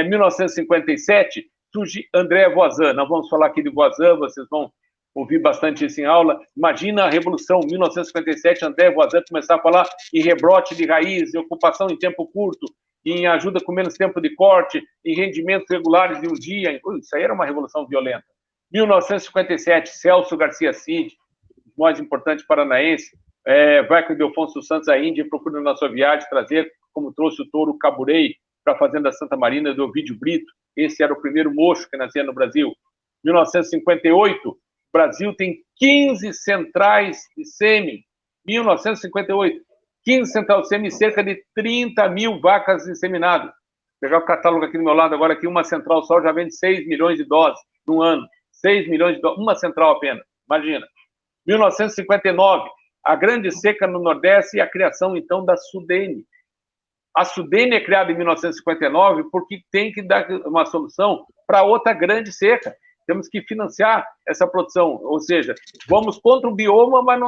1957, surge André Voisin. Nós vamos falar aqui de Voisin, vocês vão ouvir bastante isso em aula. Imagina a Revolução, 1957, André Voisin começar a falar em rebrote de raiz, em ocupação em tempo curto, em ajuda com menos tempo de corte, em rendimentos regulares de um dia. Isso aí era uma revolução violenta. 1957, Celso Garcia Cid, os mais importantes paranaenses, vai com o Delfonso Santos à Índia, procura na sua viagem trazer, como trouxe o touro Caburei para a Fazenda Santa Marina do Ovidio Brito. Esse era o primeiro mocho que nascia no Brasil. 1958, o Brasil tem 15 centrais de sêmen. 1958, 15 centrais de sêmen e cerca de 30 mil vacas inseminadas. Vou pegar o catálogo aqui do meu lado agora, aqui uma central só já vende 6 milhões de doses no ano. 6 milhões de doses, uma central apenas, imagina. 1959, a grande seca no Nordeste e a criação, então, da Sudene. A Sudene é criada em 1959 porque tem que dar uma solução para outra grande seca. Temos que financiar essa produção, ou seja, vamos contra o bioma, mas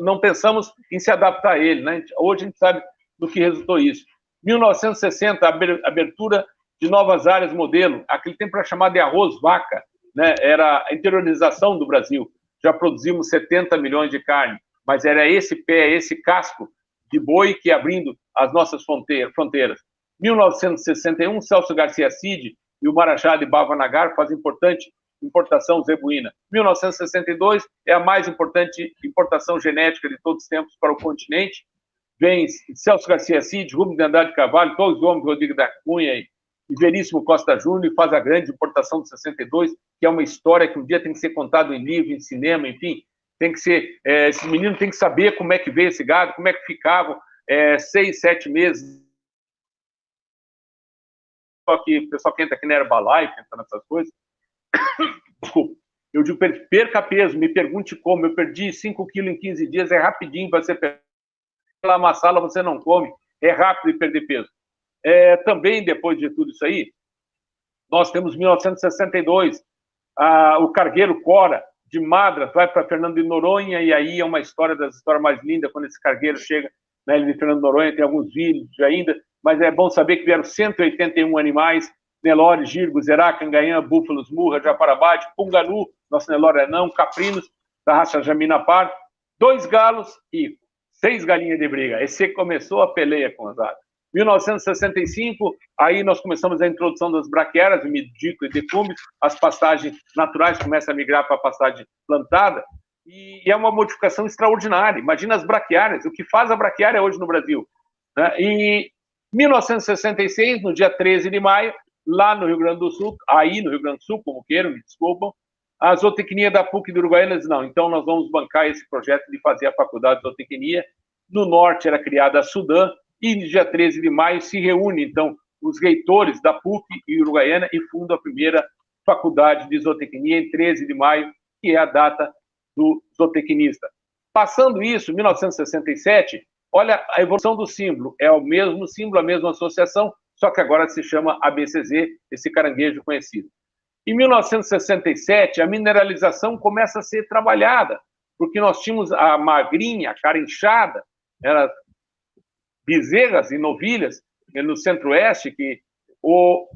não pensamos em se adaptar a ele, né? Hoje a gente sabe do que resultou isso. 1960, a abertura de novas áreas modelo, aquele tempo era chamado de arroz-vaca, né? Era a interiorização do Brasil. Já produzimos 70 milhões de carne, mas era esse pé, esse casco de boi que ia abrindo as nossas fronteiras. 1961, Celso Garcia Cid e o Marajá de Bhavanagar fazem importante importação zebuína. 1962 é a mais importante importação genética de todos os tempos para o continente. Vem Celso Garcia Cid, Rubens de Andrade Carvalho, todos os homens, Rodrigo da Cunha e Veríssimo Costa Júnior, e faz a grande importação de 62, que é uma história que um dia tem que ser contado em livro, em cinema, enfim, tem que ser, esses meninos têm que saber como é que veio esse gado, como é que ficavam 6, 7 meses. Só que o pessoal que entra aqui na Herbalife, entra nessas coisas, desculpa, eu digo, perca peso, me pergunte como, eu perdi 5 quilos em 15 dias, é rapidinho para você perder. Lá na sala você não come, é rápido de perder peso. Também, depois de tudo isso aí, nós temos 1962, o cargueiro Cora, de Madras, vai para Fernando de Noronha, e aí é uma história das histórias mais lindas, quando esse cargueiro chega na ilha de Fernando de Noronha, tem alguns vídeos ainda, mas é bom saber que vieram 181 animais, Nelore, Girgo, Zerá, Canganhã, Búfalos, Murra, Japarabate, Punganu, nosso Nelore Anão, Caprinos, da raça Jaminapar, 2 galos e 6 galinhas de briga. Esse começou a peleia com as aves. 1965, aí nós começamos a introdução das braquiárias, Midico e Decumbis, as pastagens naturais começam a migrar para a pastagem plantada, e é uma modificação extraordinária. Imagina as braquiárias, o que faz a braquiária hoje no Brasil. Né? Em 1966, no dia 13 de maio, lá no Rio Grande do Sul, aí no Rio Grande do Sul, como queiram, me desculpam, a zootecnia da PUC de Uruguaiana diz, não, então nós vamos bancar esse projeto de fazer a faculdade de zootecnia. No norte era criada a Sudã, e no dia 13 de maio se reúne, então, os reitores da PUC e Uruguaiana e fundam a primeira faculdade de zootecnia em 13 de maio, que é a data do zootecnista. Passando isso, 1967, olha a evolução do símbolo, é o mesmo símbolo, a mesma associação, só que agora se chama ABCZ, esse caranguejo conhecido. Em 1967, a mineralização começa a ser trabalhada, porque nós tínhamos a magrinha, a cara inchada, era bezerras e novilhas no centro-oeste que ou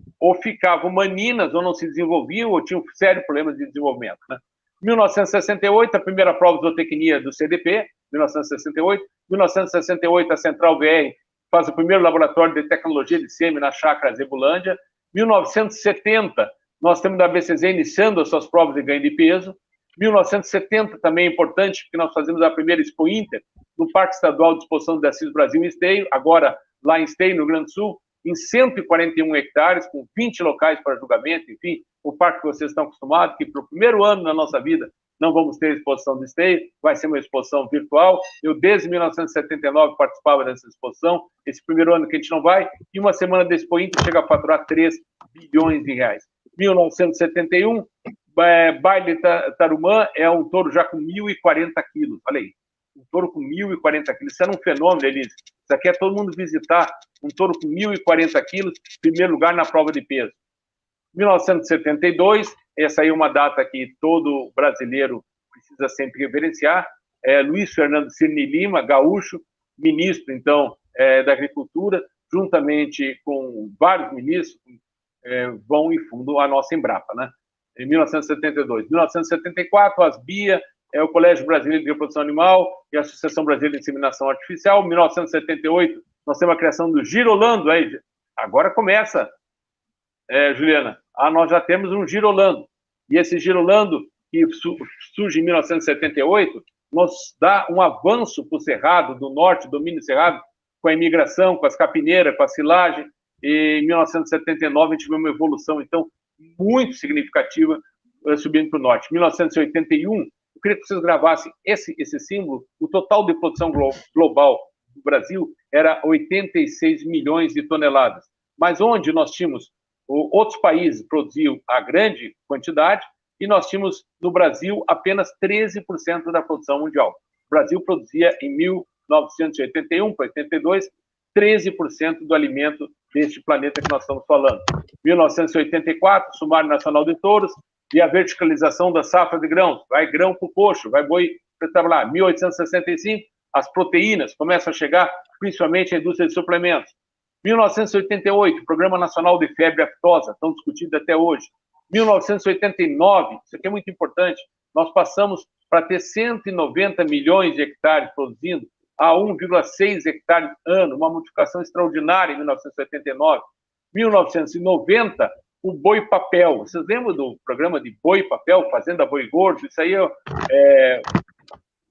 ficavam maninas ou não se desenvolviam ou tinham sérios problemas de desenvolvimento. Né? 1968, a primeira prova de zootecnia do CDP, 1968. 1968, a Central VR faz o primeiro laboratório de tecnologia de sêmen na chácara Zebulândia. 1970, nós temos da BCZ iniciando as suas provas de ganho de peso. 1970 também é importante, porque nós fazemos a primeira Expo Inter no Parque Estadual de Exposição de Assis Brasil em Esteio, agora lá em Esteio, no Rio Grande do Sul, em 141 hectares, com 20 locais para julgamento, enfim, o parque que vocês estão acostumados, que para o primeiro ano na nossa vida não vamos ter exposição de Esteio, vai ser uma exposição virtual. Eu, desde 1979, participava dessa exposição, esse primeiro ano que a gente não vai, e uma semana da Expo Inter chega a faturar 3 bilhões de reais. 1971, Baile Tarumã é um touro já com 1.040 quilos, olha aí, um touro com 1.040 quilos, isso era um fenômeno, Elise, isso aqui é todo mundo visitar, um touro com 1.040 quilos, primeiro lugar na prova de peso. 1972, essa aí é uma data que todo brasileiro precisa sempre reverenciar, Luiz Fernando Cirne Lima, gaúcho, ministro, então, da Agricultura, juntamente com vários ministros, vão e fundam a nossa Embrapa, né? Em 1972. 1974, a ASBIA, o Colégio Brasileiro de Reprodução Animal e a Associação Brasileira de Inseminação Artificial. 1978, nós temos a criação do Girolando. Aí, agora começa, Juliana. Nós já temos um Girolando. E esse Girolando, que surge em 1978, nos dá um avanço para o Cerrado, do norte, domínio Cerrado, com a imigração, com as capineiras, com a silagem. E em 1979, a gente vê uma evolução, então, muito significativa, subindo para o norte. 1981, eu queria que vocês gravassem esse símbolo. O total de produção global do Brasil era 86 milhões de toneladas. Mas onde nós tínhamos outros países produziam a grande quantidade e nós tínhamos no Brasil apenas 13% da produção mundial. O Brasil produzia em 1981 para 82 13% do alimento deste planeta que nós estamos falando. 1984, Sumário Nacional de Touros e a verticalização da safra de grãos. Vai grão para o coxo, vai boi para trabalhar. 1865, as proteínas começam a chegar, principalmente a indústria de suplementos. 1988, Programa Nacional de Febre Aftosa, tão discutido até hoje. 1989, isso aqui é muito importante, nós passamos para ter 190 milhões de hectares produzindo a 1,6 hectares ano, uma multiplicação extraordinária em 1989. 1990, o boi papel. Vocês lembram do programa de boi papel, Fazenda Boi Gordo? Isso aí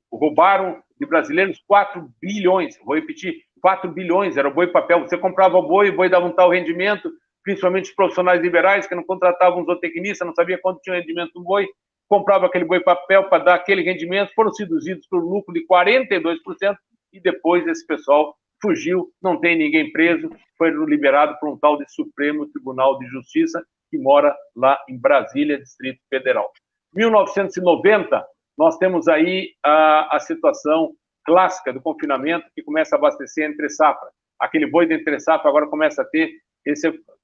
roubaram de brasileiros 4 bilhões. Vou repetir, 4 bilhões era o boi papel. Você comprava o boi dava um tal rendimento, principalmente os profissionais liberais que não contratavam um zootecnista, não sabia quanto tinha o rendimento do boi, comprava aquele boi papel para dar aquele rendimento, foram seduzidos pelo lucro de 42%, e depois esse pessoal fugiu, não tem ninguém preso, foi liberado por um tal de Supremo Tribunal de Justiça, que mora lá em Brasília, Distrito Federal. 1990, nós temos aí a situação clássica do confinamento, que começa a abastecer entre safra. Aquele boi de entre safra agora começa a ter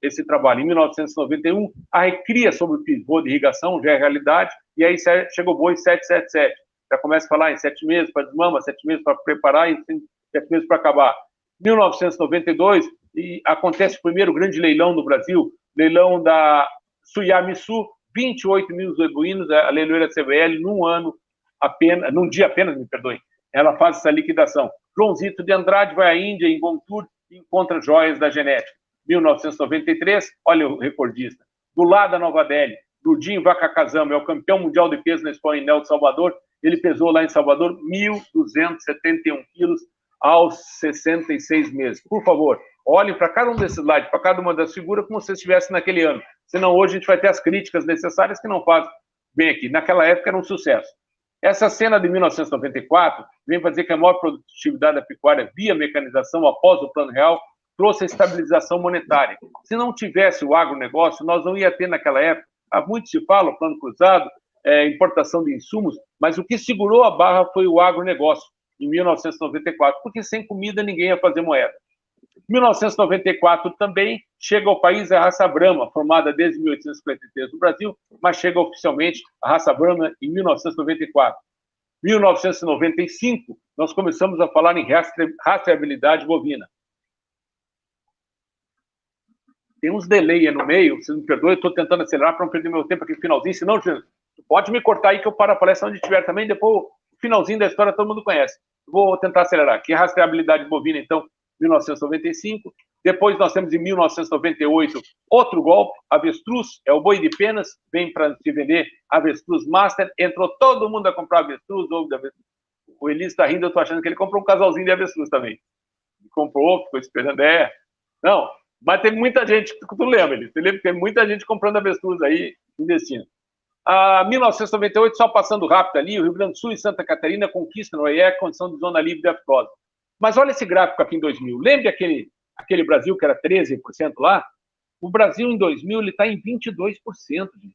esse trabalho. Em 1991, a recria sobre o pivô de irrigação já é realidade, e aí chega o boi 777. Já começa a falar em 7 meses para desmama, 7 meses para preparar e 7 meses para acabar. 1992, e acontece o primeiro grande leilão no Brasil, leilão da Suyamisu, 28 mil zebuínos, a leiloeira CVL, num dia apenas, me perdoem, ela faz essa liquidação. Joãozito de Andrade vai à Índia, em Gontur, e encontra joias da genética. 1993, olha o recordista. Do lado da Nova Delhi, Rudinho Vakakazama é o campeão mundial de peso na Expo Inel de Salvador. Ele pesou lá em Salvador 1.271 quilos aos 66 meses. Por favor, olhem para cada um desses slides, para cada uma das figuras, como se estivesse naquele ano. Senão hoje a gente vai ter as críticas necessárias que não fazem bem aqui. Naquela época era um sucesso. Essa cena de 1994 vem para dizer que a maior produtividade da pecuária via mecanização após o Plano Real trouxe a estabilização monetária. Se não tivesse o agronegócio, nós não ia ter naquela época, há muito se fala, o Plano Cruzado, importação de insumos, mas o que segurou a barra foi o agronegócio, em 1994, porque sem comida ninguém ia fazer moeda. Em 1994 também chega ao país a raça Brahma, formada desde 1853 no Brasil, mas chega oficialmente a raça Brahma em 1994. Em 1995, nós começamos a falar em rastreabilidade bovina. Tem uns delay aí no meio, vocês me perdoem, eu estou tentando acelerar para não perder meu tempo aqui no finalzinho, senão pode me cortar aí que eu paro a palestra onde estiver também, depois o finalzinho da história todo mundo conhece. Vou tentar acelerar aqui. Rastreabilidade bovina, então, 1995. Depois nós temos em 1998 outro golpe, avestruz, é o boi de penas, vem para se vender avestruz master, entrou todo mundo a comprar avestruz, ovo de avestruz. O Eli está rindo, eu estou achando que ele comprou um casalzinho de avestruz também. Ele comprou, ficou esperando, não, mas tem muita gente, tu lembra, Eli? Tem muita gente comprando avestruz aí, investindo. 1998, só passando rápido ali, o Rio Grande do Sul e Santa Catarina conquistam no OIE condição de zona livre de aftosa. Mas olha esse gráfico aqui em 2000. Lembra aquele Brasil que era 13% lá? O Brasil, em 2000, ele está em 22%. Gente.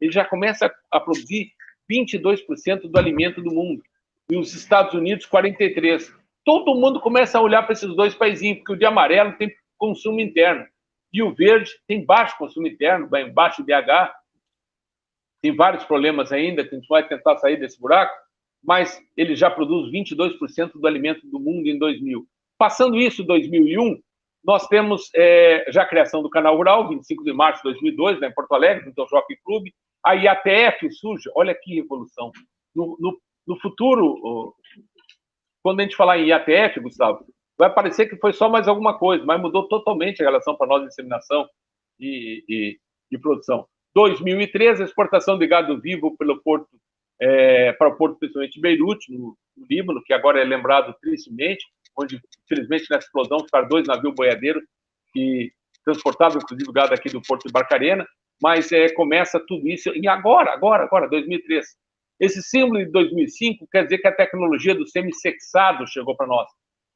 Ele já começa a produzir 22% do alimento do mundo. E os Estados Unidos, 43%. Todo mundo começa a olhar para esses dois paizinhos, porque o de amarelo tem consumo interno. E o verde tem baixo consumo interno, baixo BH. Tem vários problemas ainda, que a gente vai tentar sair desse buraco, mas ele já produz 22% do alimento do mundo em 2000. Passando isso, 2001, nós temos já a criação do Canal Rural, 25 de março de 2002, né, em Porto Alegre, no Jockey Club. A IATF surge, olha que revolução. No futuro, quando a gente falar em IATF, Gustavo, vai parecer que foi só mais alguma coisa, mas mudou totalmente a relação para nós de inseminação e produção. 2013, a exportação de gado vivo pelo porto, para o porto, principalmente de Beirute, no Líbano, que agora é lembrado tristemente, onde, infelizmente, nessa explosão ficaram 2 navios boiadeiros que transportavam, inclusive, o gado aqui do porto de Barcarena, mas começa tudo isso, e agora, 2003. Esse símbolo de 2005 quer dizer que a tecnologia do semissexado chegou para nós.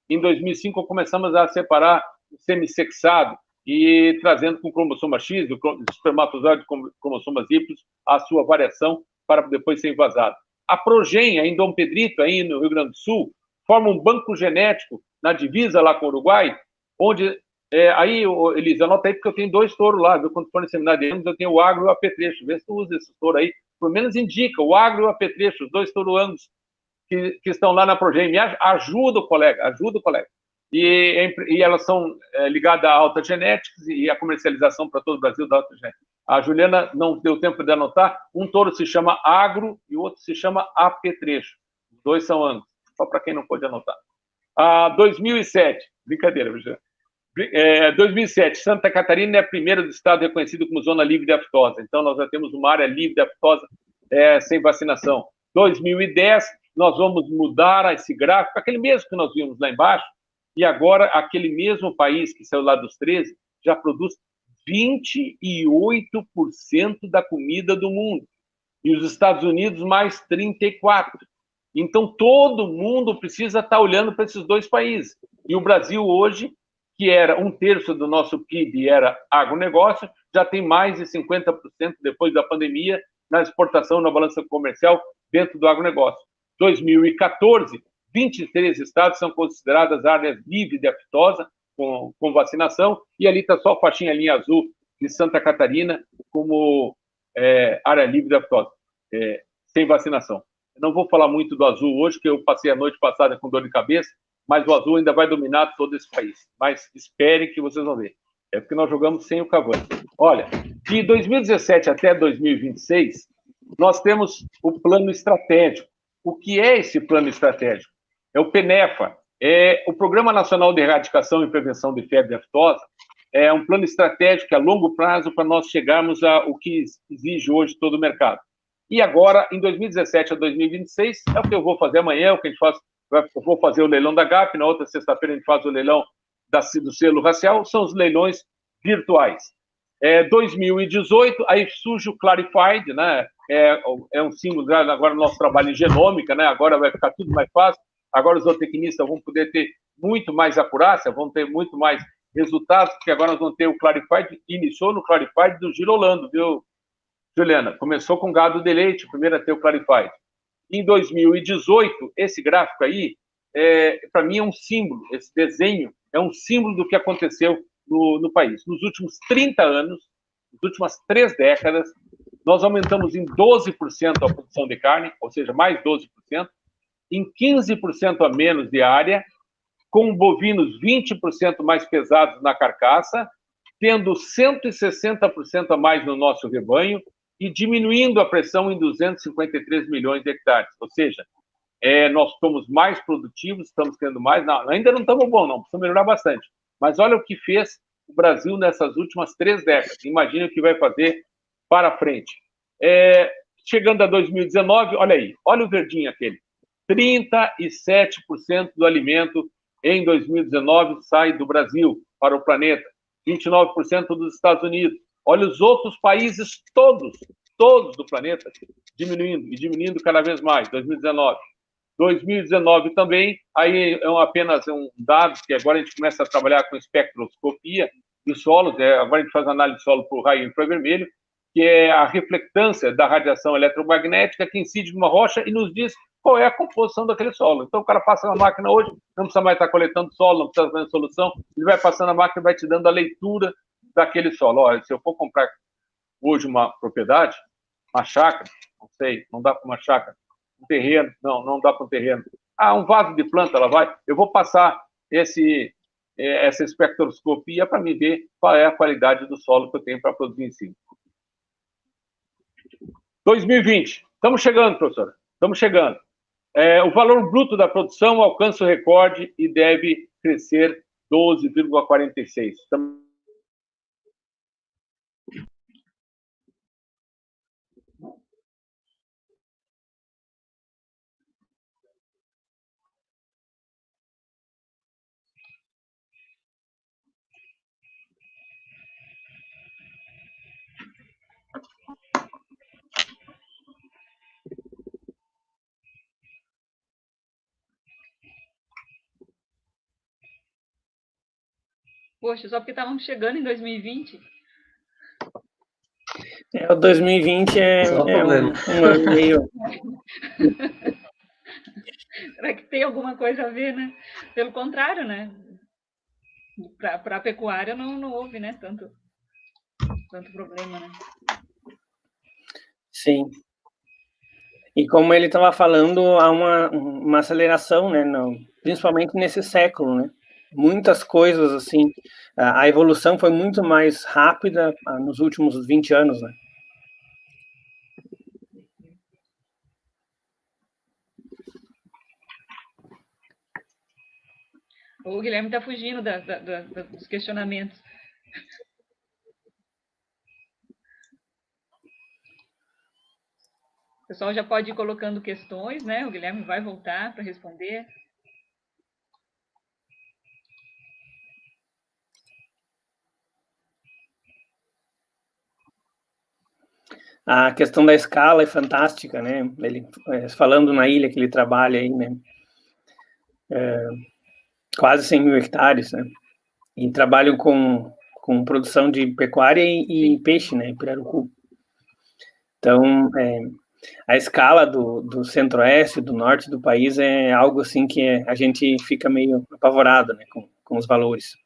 Em 2005, começamos a separar o semissexado, e trazendo com cromosoma X, o espermatozoide com cromossomas Y, a sua variação para depois ser invasado. A Progen, em Dom Pedrito, aí no Rio Grande do Sul, forma um banco genético na divisa lá com o Uruguai, onde, aí, Elisa, anota aí, porque eu tenho 2 touros lá, viu? Quando for no seminário de anos, eu tenho o agro e o apetrecho. Vê se tu usa esse touro aí, pelo menos indica, o agro e o apetrecho, os 2 touros anos que estão lá na Progen. Me ajuda o colega. E elas são ligadas à Alta Genetics e à comercialização para todo o Brasil da Alta Genetics. A Juliana não deu tempo de anotar. Um touro se chama Agro e o outro se chama Apetrecho. Os 2 são anos, só para quem não pode anotar. 2007, brincadeira, Juliana. 2007, Santa Catarina é a primeira do estado reconhecido como zona livre de aftosa. Então, nós já temos uma área livre de aftosa sem vacinação. 2010, nós vamos mudar esse gráfico, aquele mesmo que nós vimos lá embaixo, e agora aquele mesmo país que saiu lá dos 13 já produz 28% da comida do mundo. E os Estados Unidos mais 34%. Então, todo mundo precisa estar olhando para esses 2 países. E o Brasil hoje, que era 1/3 do nosso PIB, era agronegócio, já tem mais de 50% depois da pandemia na exportação, na balança comercial, dentro do agronegócio. 2014, 23 estados são consideradas áreas livres de aftosa, com vacinação, e ali está só a faixinha linha azul de Santa Catarina como área livre de aftosa, sem vacinação. Eu não vou falar muito do azul hoje, que eu passei a noite passada com dor de cabeça, mas o azul ainda vai dominar todo esse país. Mas esperem que vocês vão ver. É porque nós jogamos sem o Cavani. Olha, de 2017 até 2026, nós temos o plano estratégico. O que é esse plano estratégico? É o PNEFA, é o Programa Nacional de Erradicação e Prevenção de Febre Aftosa. É um plano estratégico a longo prazo para nós chegarmos ao que exige hoje todo o mercado. E agora, em 2017 a 2026, é o que eu vou fazer amanhã, é o que a gente faz. Eu vou fazer o leilão da GAP, na outra sexta-feira a gente faz o leilão do selo racial, são os leilões virtuais. 2018, aí surge o Clarified, né? É um símbolo, agora o nosso trabalho em genômica, né? Agora vai ficar tudo mais fácil, agora os zootecnistas vão poder ter muito mais acurácia, vão ter muito mais resultados, porque agora nós vamos ter o Clarified, iniciou no Clarified do Girolando, viu, Juliana? Começou com gado de leite, primeiro a ter o Clarified. Em 2018, esse gráfico aí, para mim é um símbolo, esse desenho é um símbolo do que aconteceu no país. Nos últimos 30 anos, nas últimas 3 décadas, nós aumentamos em 12% a produção de carne, ou seja, mais 12%, em 15% a menos de área, com bovinos 20% mais pesados na carcaça, tendo 160% a mais no nosso rebanho e diminuindo a pressão em 253 milhões de hectares. Ou seja, nós somos mais produtivos, estamos tendo mais. Não, ainda não estamos bons, não, precisamos melhorar bastante. Mas olha o que fez o Brasil nessas últimas 3 décadas. Imagine o que vai fazer para frente. Chegando a 2019, olha aí, olha o verdinho aquele. 37% do alimento em 2019 sai do Brasil para o planeta. 29% dos Estados Unidos. Olha os outros países todos do planeta diminuindo e diminuindo cada vez mais. 2019 também, aí é apenas um dado que agora a gente começa a trabalhar com espectroscopia dos solos, agora a gente faz análise de solo por raio infravermelho, que é a reflectância da radiação eletromagnética que incide numa rocha e nos diz qual é a composição daquele solo. Então o cara passa na máquina hoje, não precisa mais estar coletando solo, não precisa fazer solução, ele vai passando na máquina e vai te dando a leitura daquele solo. Olha, se eu for comprar hoje uma propriedade, uma chácara, não sei, não dá para uma chácara, um terreno, não dá para um terreno. Um vaso de planta, ela vai. Eu vou passar essa espectroscopia para me ver qual é a qualidade do solo que eu tenho para produzir em cima. 2020. Estamos chegando, professora. Estamos chegando. O valor bruto da produção alcança o recorde e deve crescer 12,46. Estamos... Poxa, só porque estávamos chegando em 2020. O 2020 um ano meio... Será que tem alguma coisa a ver, né? Pelo contrário, né? Para a pecuária não houve, né? Tanto problema, né? Sim. E como ele estava falando, há uma aceleração, né? Principalmente nesse século, né? Muitas coisas, assim, a evolução foi muito mais rápida nos últimos 20 anos, né? O Guilherme está fugindo dos questionamentos. O pessoal já pode ir colocando questões, né? O Guilherme vai voltar para responder. A questão da escala é fantástica, né? Ele falando na ilha que ele trabalha aí, né? Quase 100 mil hectares, né? E trabalham com produção de pecuária e peixe, né? Em Pirarucu. Então, a escala do centro-oeste, do norte do país é algo assim que a gente fica meio apavorado, né? Com os valores.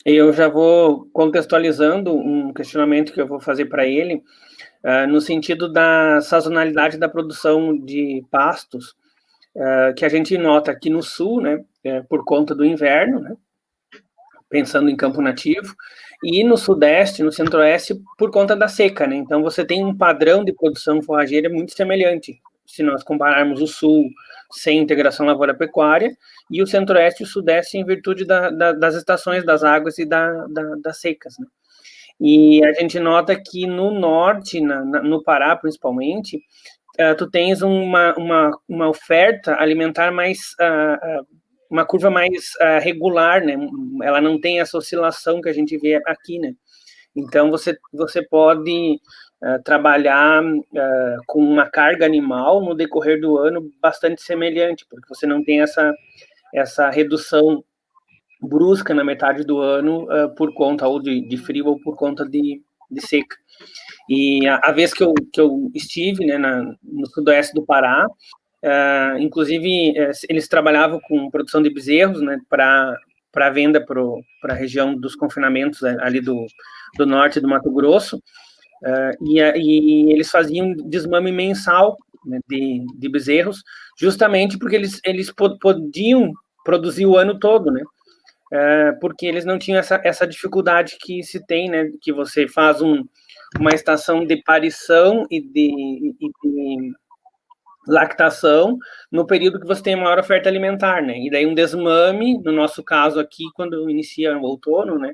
Eu já vou contextualizando um questionamento que eu vou fazer para ele, no sentido da sazonalidade da produção de pastos, que a gente nota aqui no sul, né, por conta do inverno, né, pensando em campo nativo, e no sudeste, no centro-oeste, por conta da seca, né? Então você tem um padrão de produção forrageira muito semelhante, se nós compararmos o sul sem integração lavoura-pecuária e o centro-oeste e o sudeste em virtude das estações das águas e das secas, né? E a gente nota que no norte, no Pará principalmente, tu tens uma oferta alimentar mais uma curva mais regular, né? Ela não tem essa oscilação que a gente vê aqui, né? Então você pode trabalhar com uma carga animal no decorrer do ano bastante semelhante, porque você não tem essa redução brusca na metade do ano por conta ou de frio ou por conta de seca. E a vez que eu estive, né, no sudoeste do Pará, inclusive eles trabalhavam com produção de bezerros, né, para venda para a região dos confinamentos ali do norte do Mato Grosso, e eles faziam desmame mensal, né, de bezerros, justamente porque eles podiam produzir o ano todo, né, porque eles não tinham essa dificuldade que se tem, né, que você faz uma estação de parição e de lactação no período que você tem a maior oferta alimentar, né? E daí um desmame, no nosso caso aqui, quando inicia o outono, né?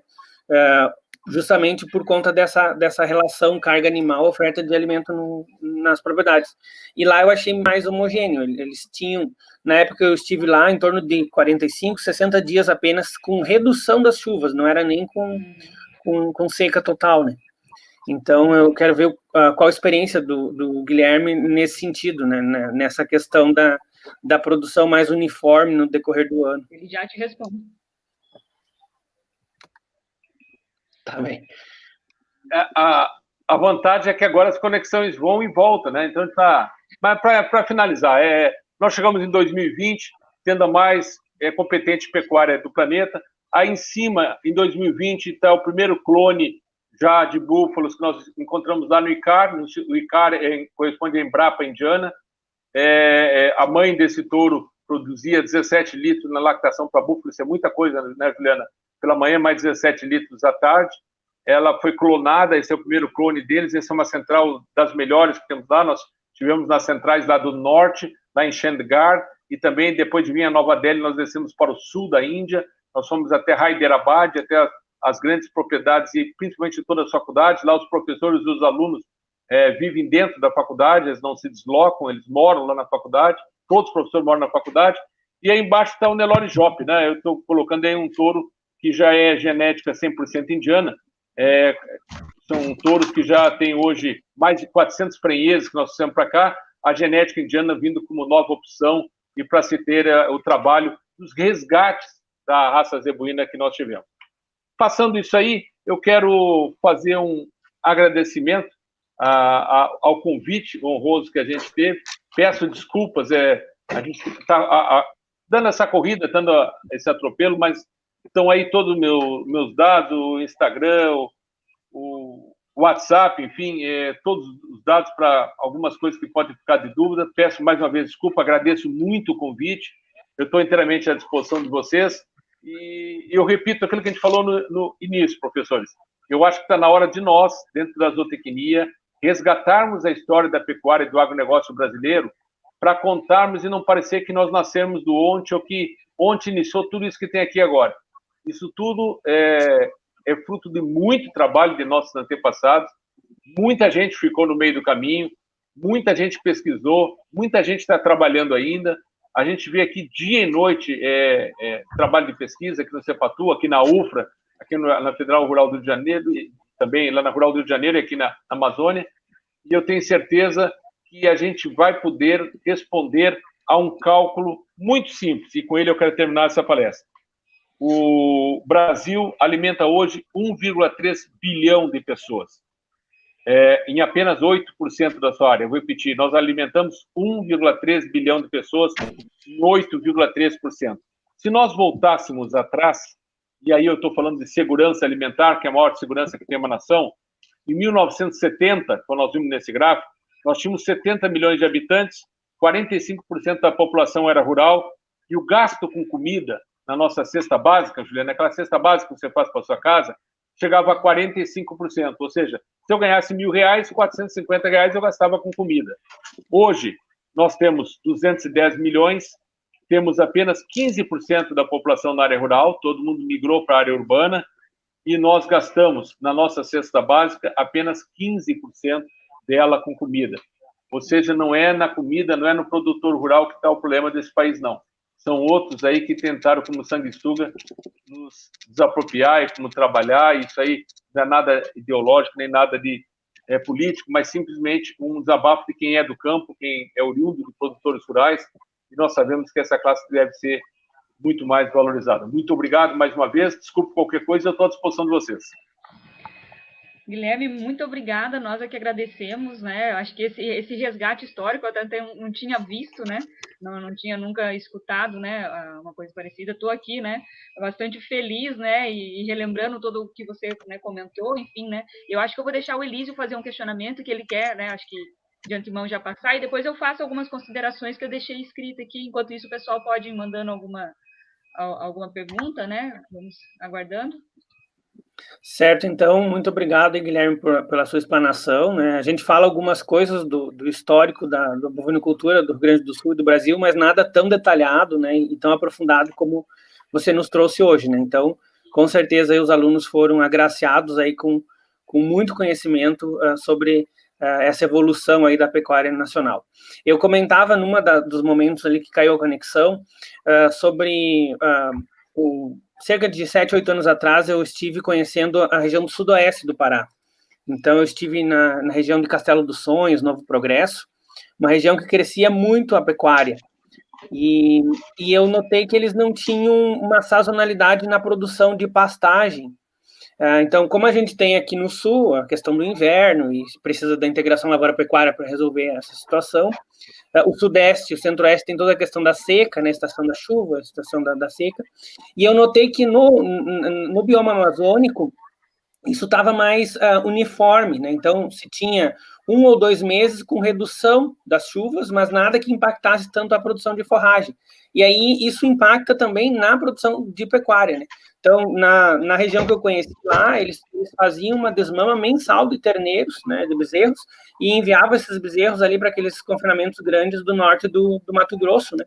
Justamente por conta dessa relação carga animal, oferta de alimento nas propriedades. E lá eu achei mais homogêneo. Eles tinham, na época que eu estive lá, em torno de 45, 60 dias apenas com redução das chuvas, não era nem com seca total, né? Então, eu quero ver qual a experiência do Guilherme nesse sentido, né, nessa questão da produção mais uniforme no decorrer do ano. Ele já te responde. Tá bem. A vantagem é que agora as conexões vão e voltam, né? Então, tá. Mas para finalizar, nós chegamos em 2020, tendo a mais competente pecuária do planeta. Aí, em cima, em 2020, está o primeiro clone já de búfalos que nós encontramos lá no ICAR. O ICAR corresponde à Embrapa indiana. A mãe desse touro produzia 17 litros na lactação para búfalo, isso é muita coisa, né, Juliana? Pela manhã, mais 17 litros à tarde. Ela foi clonada, esse é o primeiro clone deles, essa é uma central das melhores que temos lá. Nós tivemos nas centrais lá do norte, lá em Chandigarh, e também depois de vir a Nova Delhi, nós descemos para o sul da Índia, nós fomos até Hyderabad, até as grandes propriedades e principalmente todas as faculdades. Lá os professores e os alunos vivem dentro da faculdade, eles não se deslocam, eles moram lá na faculdade, todos os professores moram na faculdade. E aí embaixo está o Nelore Jopp, né? Eu estou colocando aí um touro que já é genética 100% indiana. São touros que já têm hoje mais de 400 prenhes que nós fizemos para cá, a genética indiana vindo como nova opção e para se ter o trabalho dos resgates da raça zebuína que nós tivemos. Passando isso aí, eu quero fazer um agradecimento ao convite honroso que a gente teve. Peço desculpas, a gente está dando essa corrida, dando esse atropelo, mas estão aí todos os meus dados, o Instagram, o WhatsApp, enfim, todos os dados para algumas coisas que podem ficar de dúvida. Peço mais uma vez desculpa, agradeço muito o convite. Eu estou inteiramente à disposição de vocês. E eu repito aquilo que a gente falou no início, professores. Eu acho que está na hora de nós, dentro da zootecnia, resgatarmos a história da pecuária e do agronegócio brasileiro para contarmos e não parecer que nós nascemos do ontem ou que ontem iniciou tudo isso que tem aqui agora. Isso tudo é fruto de muito trabalho de nossos antepassados. Muita gente ficou no meio do caminho, muita gente pesquisou, muita gente está trabalhando ainda. A gente vê aqui dia e noite trabalho de pesquisa aqui no Cepatu, aqui na UFRA, aqui na Federal Rural do Rio de Janeiro, e também lá na Rural do Rio de Janeiro e aqui na Amazônia. E eu tenho certeza que a gente vai poder responder a um cálculo muito simples, e com ele eu quero terminar essa palestra. O Brasil alimenta hoje 1,3 bilhão de pessoas. Em apenas 8% da sua área. Eu vou repetir, nós alimentamos 1,3 bilhão de pessoas em 8,3%. Se nós voltássemos atrás, e aí eu estou falando de segurança alimentar, que é a maior segurança que tem uma nação. Em 1970, quando nós vimos nesse gráfico, nós tínhamos 70 milhões de habitantes, 45% da população era rural, e o gasto com comida na nossa cesta básica, Juliana, aquela cesta básica que você faz para a sua casa, chegava a 45%. Ou seja, se eu ganhasse R$1.000, R$450 eu gastava com comida. Hoje, nós temos 210 milhões, temos apenas 15% da população na área rural, todo mundo migrou para a área urbana, e nós gastamos, na nossa cesta básica, apenas 15% dela com comida. Ou seja, não é na comida, não é no produtor rural que está o problema desse país, não. São outros aí que tentaram, como sanguessuga, nos desapropriar e como trabalhar. Isso aí não é nada ideológico, nem nada de político, mas simplesmente um desabafo de quem é do campo, quem é oriundo de produtores rurais, e nós sabemos que essa classe deve ser muito mais valorizada. Muito obrigado mais uma vez, desculpe qualquer coisa, eu estou à disposição de vocês. Guilherme, muito obrigada, nós é que agradecemos, né? Acho que esse resgate histórico eu até não tinha visto, né? Não tinha nunca escutado, né? Uma coisa parecida. Estou aqui, né? Bastante feliz, né? E relembrando tudo o que você, né, comentou, enfim, né? Eu acho que eu vou deixar o Elísio fazer um questionamento que ele quer, né? Acho que de antemão já passar, e depois eu faço algumas considerações que eu deixei escrita aqui. Enquanto isso, o pessoal pode ir mandando alguma pergunta, né? Vamos aguardando. Certo, então, muito obrigado, Guilherme, pela sua explanação, né? A gente fala algumas coisas do histórico da bovinocultura do Rio Grande do Sul e do Brasil, mas nada tão detalhado, né, e tão aprofundado como você nos trouxe hoje, né? Então, com certeza, aí, os alunos foram agraciados aí com muito conhecimento sobre essa evolução aí da pecuária nacional. Eu comentava dos momentos ali que caiu a conexão sobre cerca de 7, 8 anos atrás, eu estive conhecendo a região do sudoeste do Pará. Então, eu estive na região de Castelo dos Sonhos, Novo Progresso, uma região que crescia muito a pecuária. E eu notei que eles não tinham uma sazonalidade na produção de pastagem. Então, como a gente tem aqui no sul a questão do inverno e precisa da integração lavoura-pecuária para resolver essa situação, o sudeste, o centro-oeste tem toda a questão da seca, né, estação da chuva, estação da seca, e eu notei que no bioma amazônico isso estava mais uniforme, né? Então se tinha 1 ou 2 meses com redução das chuvas, mas nada que impactasse tanto a produção de forragem. E aí isso impacta também na produção de pecuária, né? Então, na região que eu conheci lá, eles faziam uma desmama mensal de terneiros, né, de bezerros, e enviavam esses bezerros ali para aqueles confinamentos grandes do norte do Mato Grosso, né?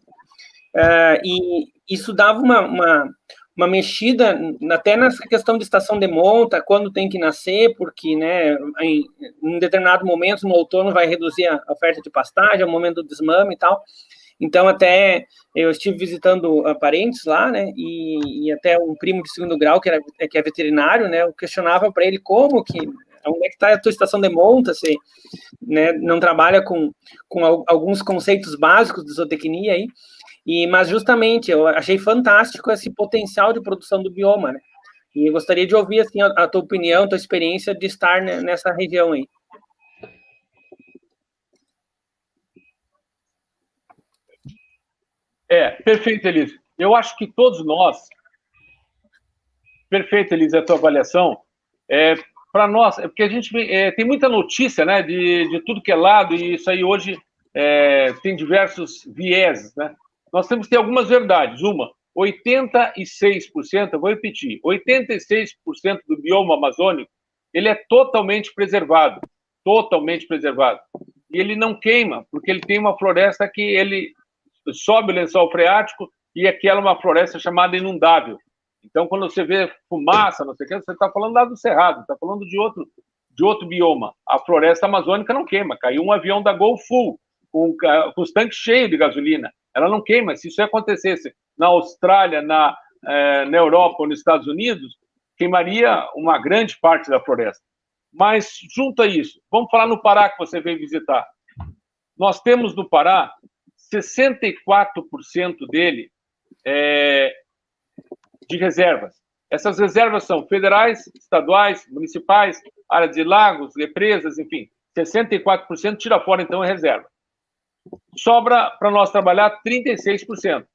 E isso dava uma mexida até nessa questão de estação de monta, quando tem que nascer, porque, né, em determinado momento, no outono, vai reduzir a oferta de pastagem, é o momento do desmame e tal. Então, até eu estive visitando parentes lá, né, e até um primo de segundo grau, que é veterinário, né, eu questionava para ele onde é que está a tua estação de monta, se, né, não trabalha com alguns conceitos básicos de zootecnia aí, mas justamente eu achei fantástico esse potencial de produção do bioma, né, e eu gostaria de ouvir, assim, a tua opinião, a tua experiência de estar nessa região aí. Perfeito, Elise. Eu acho que todos nós... Perfeito, Elise, a tua avaliação. Para nós, porque a gente tem muita notícia, né, de tudo que é lado, e isso aí hoje tem diversos vieses, né? Nós temos que ter algumas verdades. Uma, 86%, eu vou repetir, 86% do bioma amazônico, ele é totalmente preservado. Totalmente preservado. E ele não queima, porque ele tem uma floresta que ele sobe o lençol freático e aquela é uma floresta chamada inundável. Então, quando você vê fumaça, não sei o que, você está falando lá do Cerrado, está falando de outro bioma. A floresta amazônica não queima. Caiu um avião da Gol Full, com os tanques cheios de gasolina. Ela não queima. Se isso acontecesse na Austrália, na Europa ou nos Estados Unidos, queimaria uma grande parte da floresta. Mas, junto a isso, vamos falar no Pará, que você veio visitar. Nós temos no Pará 64% dele de reservas. Essas reservas são federais, estaduais, municipais, áreas de lagos, represas, enfim. 64% tira fora, então, é reserva. Sobra para nós trabalhar 36%.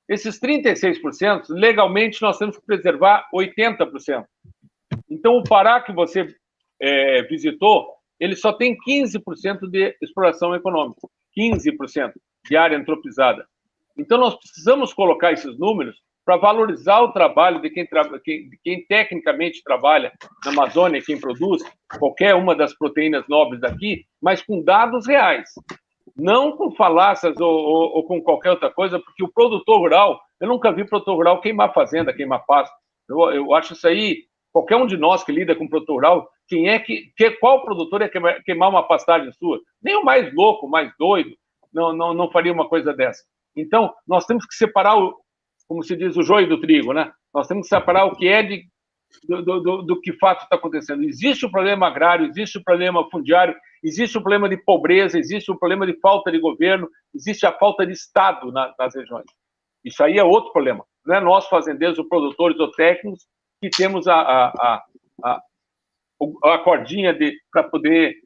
Esses 36%, legalmente, nós temos que preservar 80%. Então, o Pará que você visitou, ele só tem 15% de exploração econômica, 15% de área antropizada. Então, nós precisamos colocar esses números para valorizar o trabalho de quem tecnicamente trabalha na Amazônia, quem produz qualquer uma das proteínas nobres daqui, mas com dados reais. Não com falácias ou com qualquer outra coisa, porque o produtor rural, eu nunca vi produtor rural queimar fazenda, queimar pasto. Eu acho isso aí, qualquer um de nós que lida com produtor rural, qual produtor é queimar uma pastagem sua? Nem o mais louco, o mais doido, não faria uma coisa dessa. Então, nós temos que separar, como se diz, o joio do trigo, né? Nós temos que separar o que é do que fato está acontecendo. Existe o problema agrário, existe o problema fundiário, existe o problema de pobreza, existe o problema de falta de governo, existe a falta de Estado nas regiões. Isso aí é outro problema. Não é nós, fazendeiros, ou produtores ou técnicos, que temos a cordinha para poder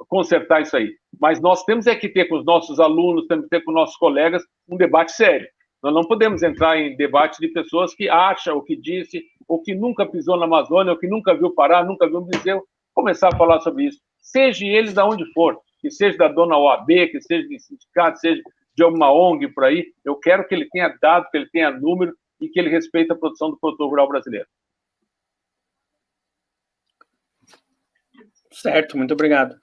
consertar isso aí. Mas nós temos que ter com os nossos alunos, temos que ter com os nossos colegas um debate sério. Nós não podemos entrar em debate de pessoas que acham, ou que disse, ou que nunca pisou na Amazônia, ou que nunca viu Pará, nunca viu um museu, começar a falar sobre isso. Seja eles de onde for, que seja da dona OAB, que seja de sindicato, seja de alguma ONG por aí, eu quero que ele tenha dado, que ele tenha número e que ele respeite a produção do produtor rural brasileiro. Certo, muito obrigado.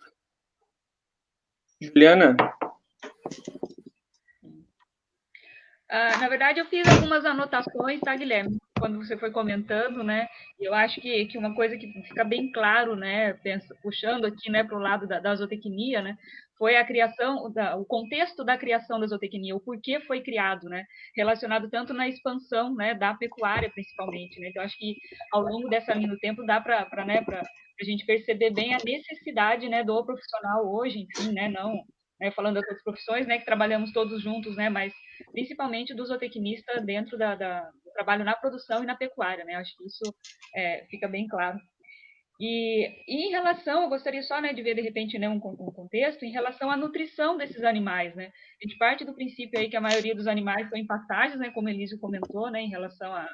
Juliana? Na verdade, eu fiz algumas anotações, tá, Guilherme? Quando você foi comentando, né? Eu acho que uma coisa que fica bem claro, né? Puxando aqui, né, para o lado da zootecnia, né? Foi a criação, o contexto da criação da zootecnia, o porquê foi criado, né? Relacionado tanto na expansão, né, da pecuária, principalmente, né? Então, acho que ao longo dessa linha do tempo dá para a gente perceber bem a necessidade, né, do profissional hoje, enfim, né? Não, né, falando das outras profissões, né, que trabalhamos todos juntos, né? Mas principalmente do zootecnista dentro do trabalho na produção e na pecuária, né? Acho que isso fica bem claro. E em relação, eu gostaria só, né, de ver, de repente, né, um contexto em relação à nutrição desses animais, né? A gente parte do princípio aí que a maioria dos animais são em pastagens, né, como a Elísio comentou, né, em relação a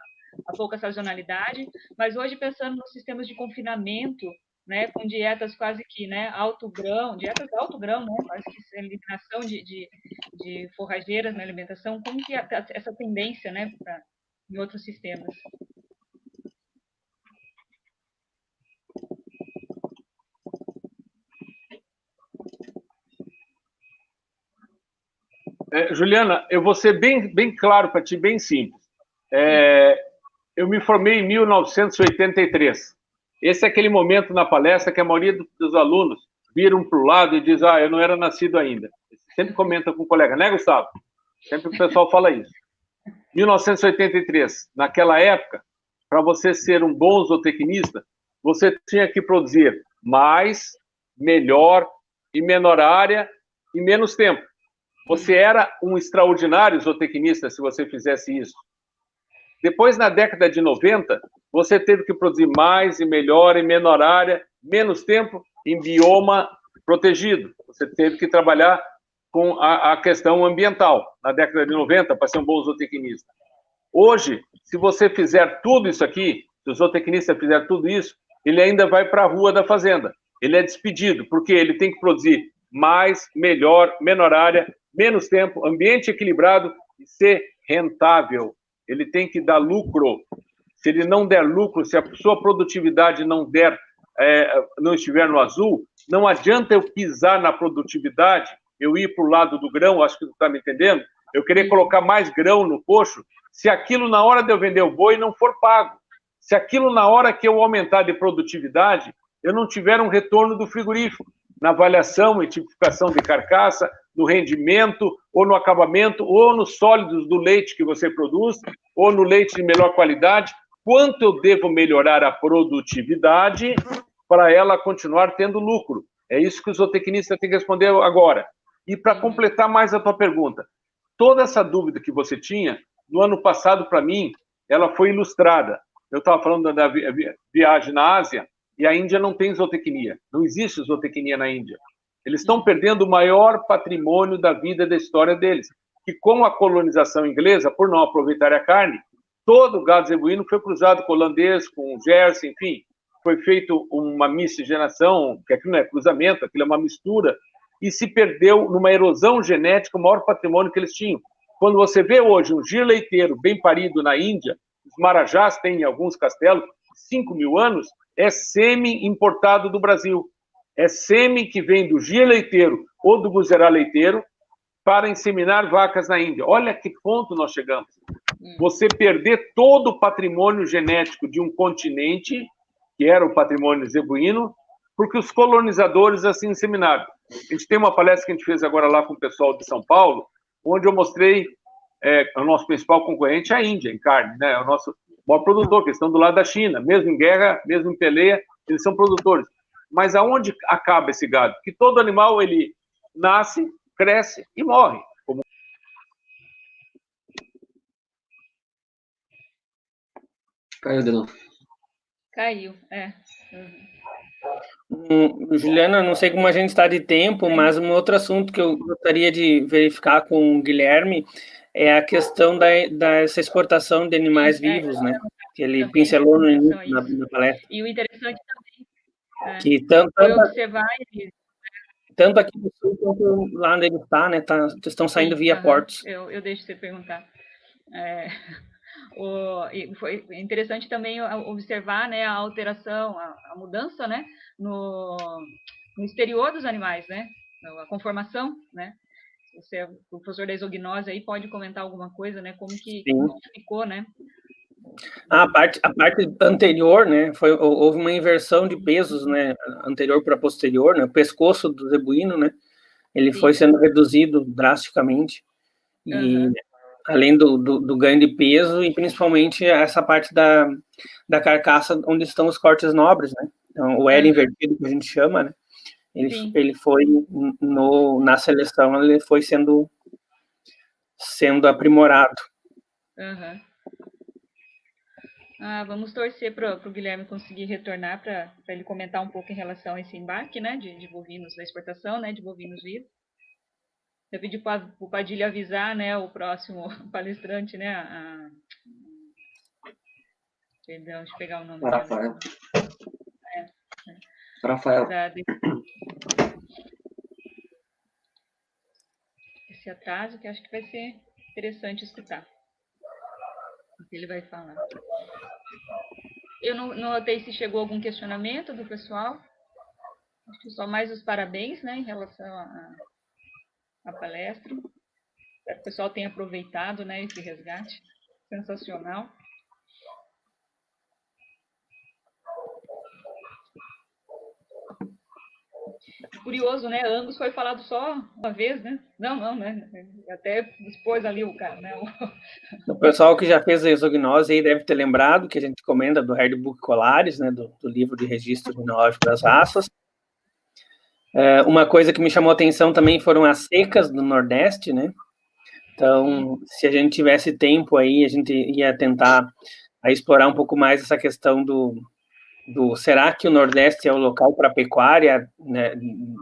pouca sazonalidade, mas hoje pensando nos sistemas de confinamento, né, com dietas quase que, né, alto grão, dietas alto grão, né, quase que eliminação de forrageiras na alimentação, como que essa tendência, né, em outros sistemas? Juliana, eu vou ser bem claro para ti, bem simples. Eu me formei em 1983. Esse é aquele momento na palestra que a maioria dos alunos viram para o lado e diz, eu não era nascido ainda. Sempre comenta com o colega, né, Gustavo? Sempre o pessoal fala isso. 1983, naquela época, para você ser um bom zootecnista, você tinha que produzir mais, melhor, em menor área e menos tempo. Você era um extraordinário zootecnista se você fizesse isso. Depois, na década de 90, você teve que produzir mais e melhor em menor área, menos tempo em bioma protegido. Você teve que trabalhar com a questão ambiental na década de 90 para ser um bom zootecnista. Hoje, se você fizer tudo isso aqui, se o zootecnista fizer tudo isso, ele ainda vai para a rua da fazenda. Ele é despedido, porque ele tem que produzir mais, melhor, menor área, menos tempo, ambiente equilibrado e ser rentável. Ele tem que dar lucro. Se ele não der lucro, se a sua produtividade não estiver no azul, não adianta eu pisar na produtividade, eu ir para o lado do grão, acho que tu está me entendendo, eu querer colocar mais grão no coxo, se aquilo na hora de eu vender o boi não for pago. Se aquilo na hora que eu aumentar de produtividade, eu não tiver um retorno do frigorífico, na avaliação e tipificação de carcaça, no rendimento, ou no acabamento, ou nos sólidos do leite que você produz, ou no leite de melhor qualidade, quanto eu devo melhorar a produtividade para ela continuar tendo lucro? É isso que o zootecnista tem que responder agora. E para completar mais a tua pergunta, toda essa dúvida que você tinha, no ano passado, para mim, ela foi ilustrada. Eu estava falando da viagem na Ásia, e a Índia não tem zootecnia. Não existe zootecnia na Índia. Eles estão perdendo o maior patrimônio da vida da história deles, que com a colonização inglesa, por não aproveitar a carne, todo o gado zebuíno foi cruzado com o holandês, com o Jersey, enfim, foi feito uma miscigenação, que aquilo não é cruzamento, aquilo é uma mistura, e se perdeu numa erosão genética o maior patrimônio que eles tinham. Quando você vê hoje um gir leiteiro bem parido na Índia, os marajás têm em alguns castelos 5.000 anos, é sêmen importado do Brasil. É sêmen que vem do gir leiteiro ou do buzerá leiteiro para inseminar vacas na Índia. Olha que ponto nós chegamos. Você perder todo o patrimônio genético de um continente, que era o patrimônio zebuíno, porque os colonizadores assim inseminaram. A gente tem uma palestra que a gente fez agora lá com o pessoal de São Paulo, onde eu mostrei o nosso principal concorrente é a Índia, em carne, né? É o nosso maior produtor, que estão do lado da China, mesmo em guerra, mesmo em peleia, eles são produtores. Mas aonde acaba esse gado? Que todo animal, ele nasce, cresce e morre. Caiu de novo. Caiu, Juliana, não sei como a gente está de tempo, mas um outro assunto que eu gostaria de verificar com o Guilherme é a questão dessa exportação de animais vivos, né? Que ele pincelou no início na palestra. E o interessante também que foi observar tanto aqui no sul quanto lá onde ele está, né? Estão saindo via portos. Eu deixo você perguntar. Foi interessante também observar, né, a alteração, a mudança, né, no exterior dos animais, né, a conformação, né. Você, o professor da exognose aí pode comentar alguma coisa, né, como que ficou, né. A parte anterior, né, houve uma inversão de pesos, né, anterior para posterior, né, o pescoço do zebuíno, né, ele foi sendo reduzido drasticamente, e além do ganho de peso, e principalmente essa parte da carcaça onde estão os cortes nobres, né, então o L invertido, que a gente chama, né, ele foi, na seleção, ele foi sendo aprimorado. Vamos torcer para o Guilherme conseguir retornar para ele comentar um pouco em relação a esse embarque, né, de bovinos, da exportação, né, de bovinos vivos. Eu pedi para o Padilha avisar, né, o próximo palestrante, né, perdão, deixa eu pegar o nome dele. Rafael. Rafael. Esse atraso que acho que vai ser interessante escutar o que ele vai falar. Eu não notei se chegou algum questionamento do pessoal. Acho que só mais os parabéns, né, em relação à palestra. Espero que o pessoal tenha aproveitado, né, esse resgate. Sensacional. Curioso, né? Angus foi falado só uma vez, né? Não, né? Até expôs ali o cara, né? O pessoal que já fez a exognose aí deve ter lembrado que a gente comenta do Herdbook Colaris, né? Do livro de registro genealógico das raças. Uma coisa que me chamou a atenção também foram as secas do Nordeste, né? Então, se a gente tivesse tempo aí, a gente ia tentar explorar um pouco mais essa questão será que o Nordeste é o local para pecuária, né,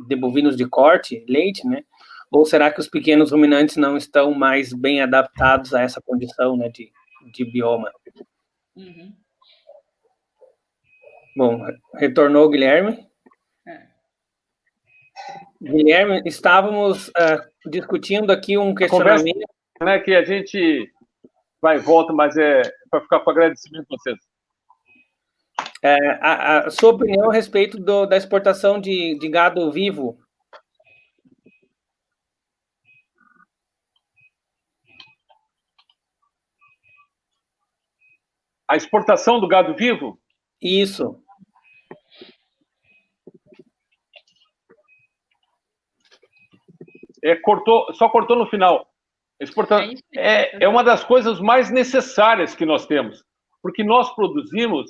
de bovinos de corte, leite, né? Ou será que os pequenos ruminantes não estão mais bem adaptados a essa condição, né, de bioma? Bom, retornou o Guilherme. Guilherme, estávamos discutindo aqui um questionamento. Conversa, né, que a gente vai e volta, mas é para ficar com agradecimento a vocês. A sua opinião a respeito da exportação de gado vivo? A exportação do gado vivo? Isso. Só cortou no final. É uma das coisas mais necessárias que nós temos, porque nós produzimos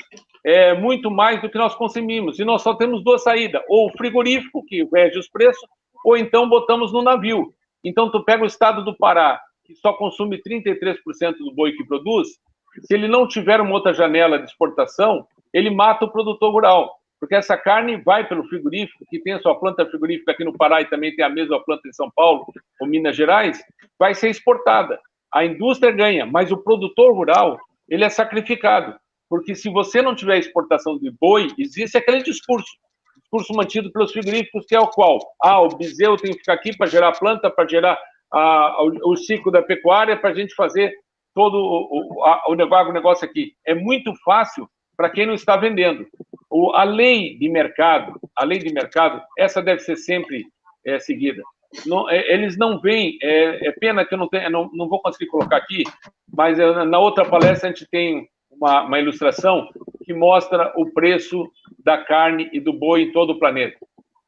muito mais do que nós consumimos, e nós só temos duas saídas, ou o frigorífico, que rege os preços, ou então botamos no navio. Então, tu pega o estado do Pará, que só consome 33% do boi que produz, se ele não tiver uma outra janela de exportação, ele mata o produtor rural. porque essa carne vai pelo frigorífico, que tem a sua planta frigorífica aqui no Pará e também tem a mesma planta em São Paulo ou Minas Gerais, vai ser exportada. A indústria ganha, mas o produtor rural, ele é sacrificado, porque se você não tiver exportação de boi, existe aquele discurso mantido pelos frigoríficos, que é o qual? O bezerro tem que ficar aqui para gerar planta, para gerar o ciclo da pecuária, para a gente fazer todo o negócio aqui. É muito fácil para quem não está vendendo. A lei de mercado, essa deve ser sempre seguida. Não, eles não veem, é pena que eu não vou conseguir colocar aqui, mas na outra palestra a gente tem uma ilustração que mostra o preço da carne e do boi em todo o planeta.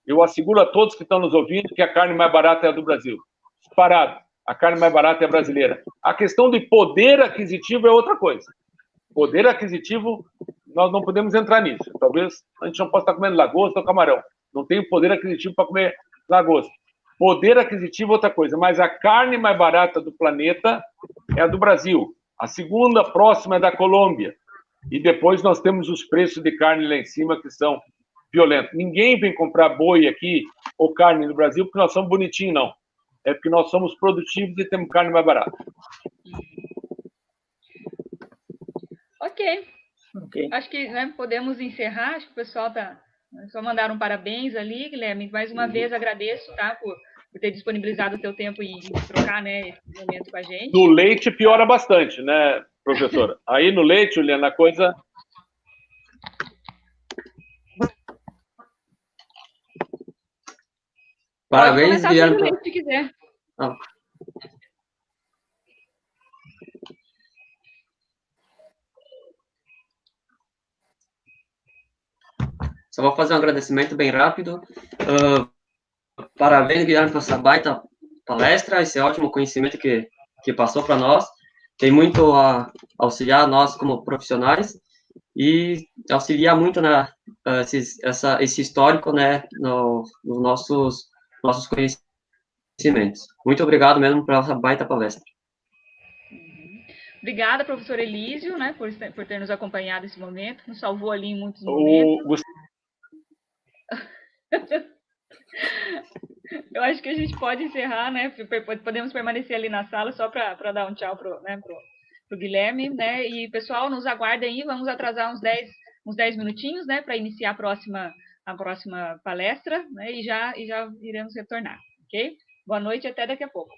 Eu asseguro a todos que estão nos ouvindo que a carne mais barata é a do Brasil. Disparado. A carne mais barata é a brasileira. A questão de poder aquisitivo é outra coisa. Poder aquisitivo, nós não podemos entrar nisso. Talvez a gente não possa estar comendo lagosta ou camarão. Não tem poder aquisitivo para comer lagosta. Poder aquisitivo é outra coisa. Mas a carne mais barata do planeta é a do Brasil. A segunda próxima é da Colômbia. E depois nós temos os preços de carne lá em cima que são violentos. Ninguém vem comprar boi aqui ou carne no Brasil porque nós somos bonitinhos, não. É porque nós somos produtivos e temos carne mais barata. Ok. Acho que podemos encerrar. Acho que o pessoal está... Só mandaram parabéns ali, Guilherme. Mais uma vez agradeço, tá, por ter disponibilizado o teu tempo e trocar, né, esse momento com a gente. No leite piora bastante, né, professora? Aí no leite, Juliana, a coisa... Parabéns, Guilherme. Leite, se quiser. Só vou fazer um agradecimento bem rápido. Parabéns, Guilherme, por essa baita palestra, esse ótimo conhecimento que passou para nós. Tem muito a auxiliar nós como profissionais e auxiliar muito esse histórico, né, nos nossos conhecimentos. Muito obrigado mesmo por essa baita palestra. Obrigada, professor Elísio, né, por ter nos acompanhado nesse momento, nos salvou ali em muitos momentos. Eu acho que a gente pode encerrar, né? Podemos permanecer ali na sala só para dar um tchau pro Guilherme, né? E pessoal, nos aguardem aí, vamos atrasar uns 10 minutinhos, né, para iniciar a próxima palestra, né? E já iremos retornar, ok? Boa noite e até daqui a pouco.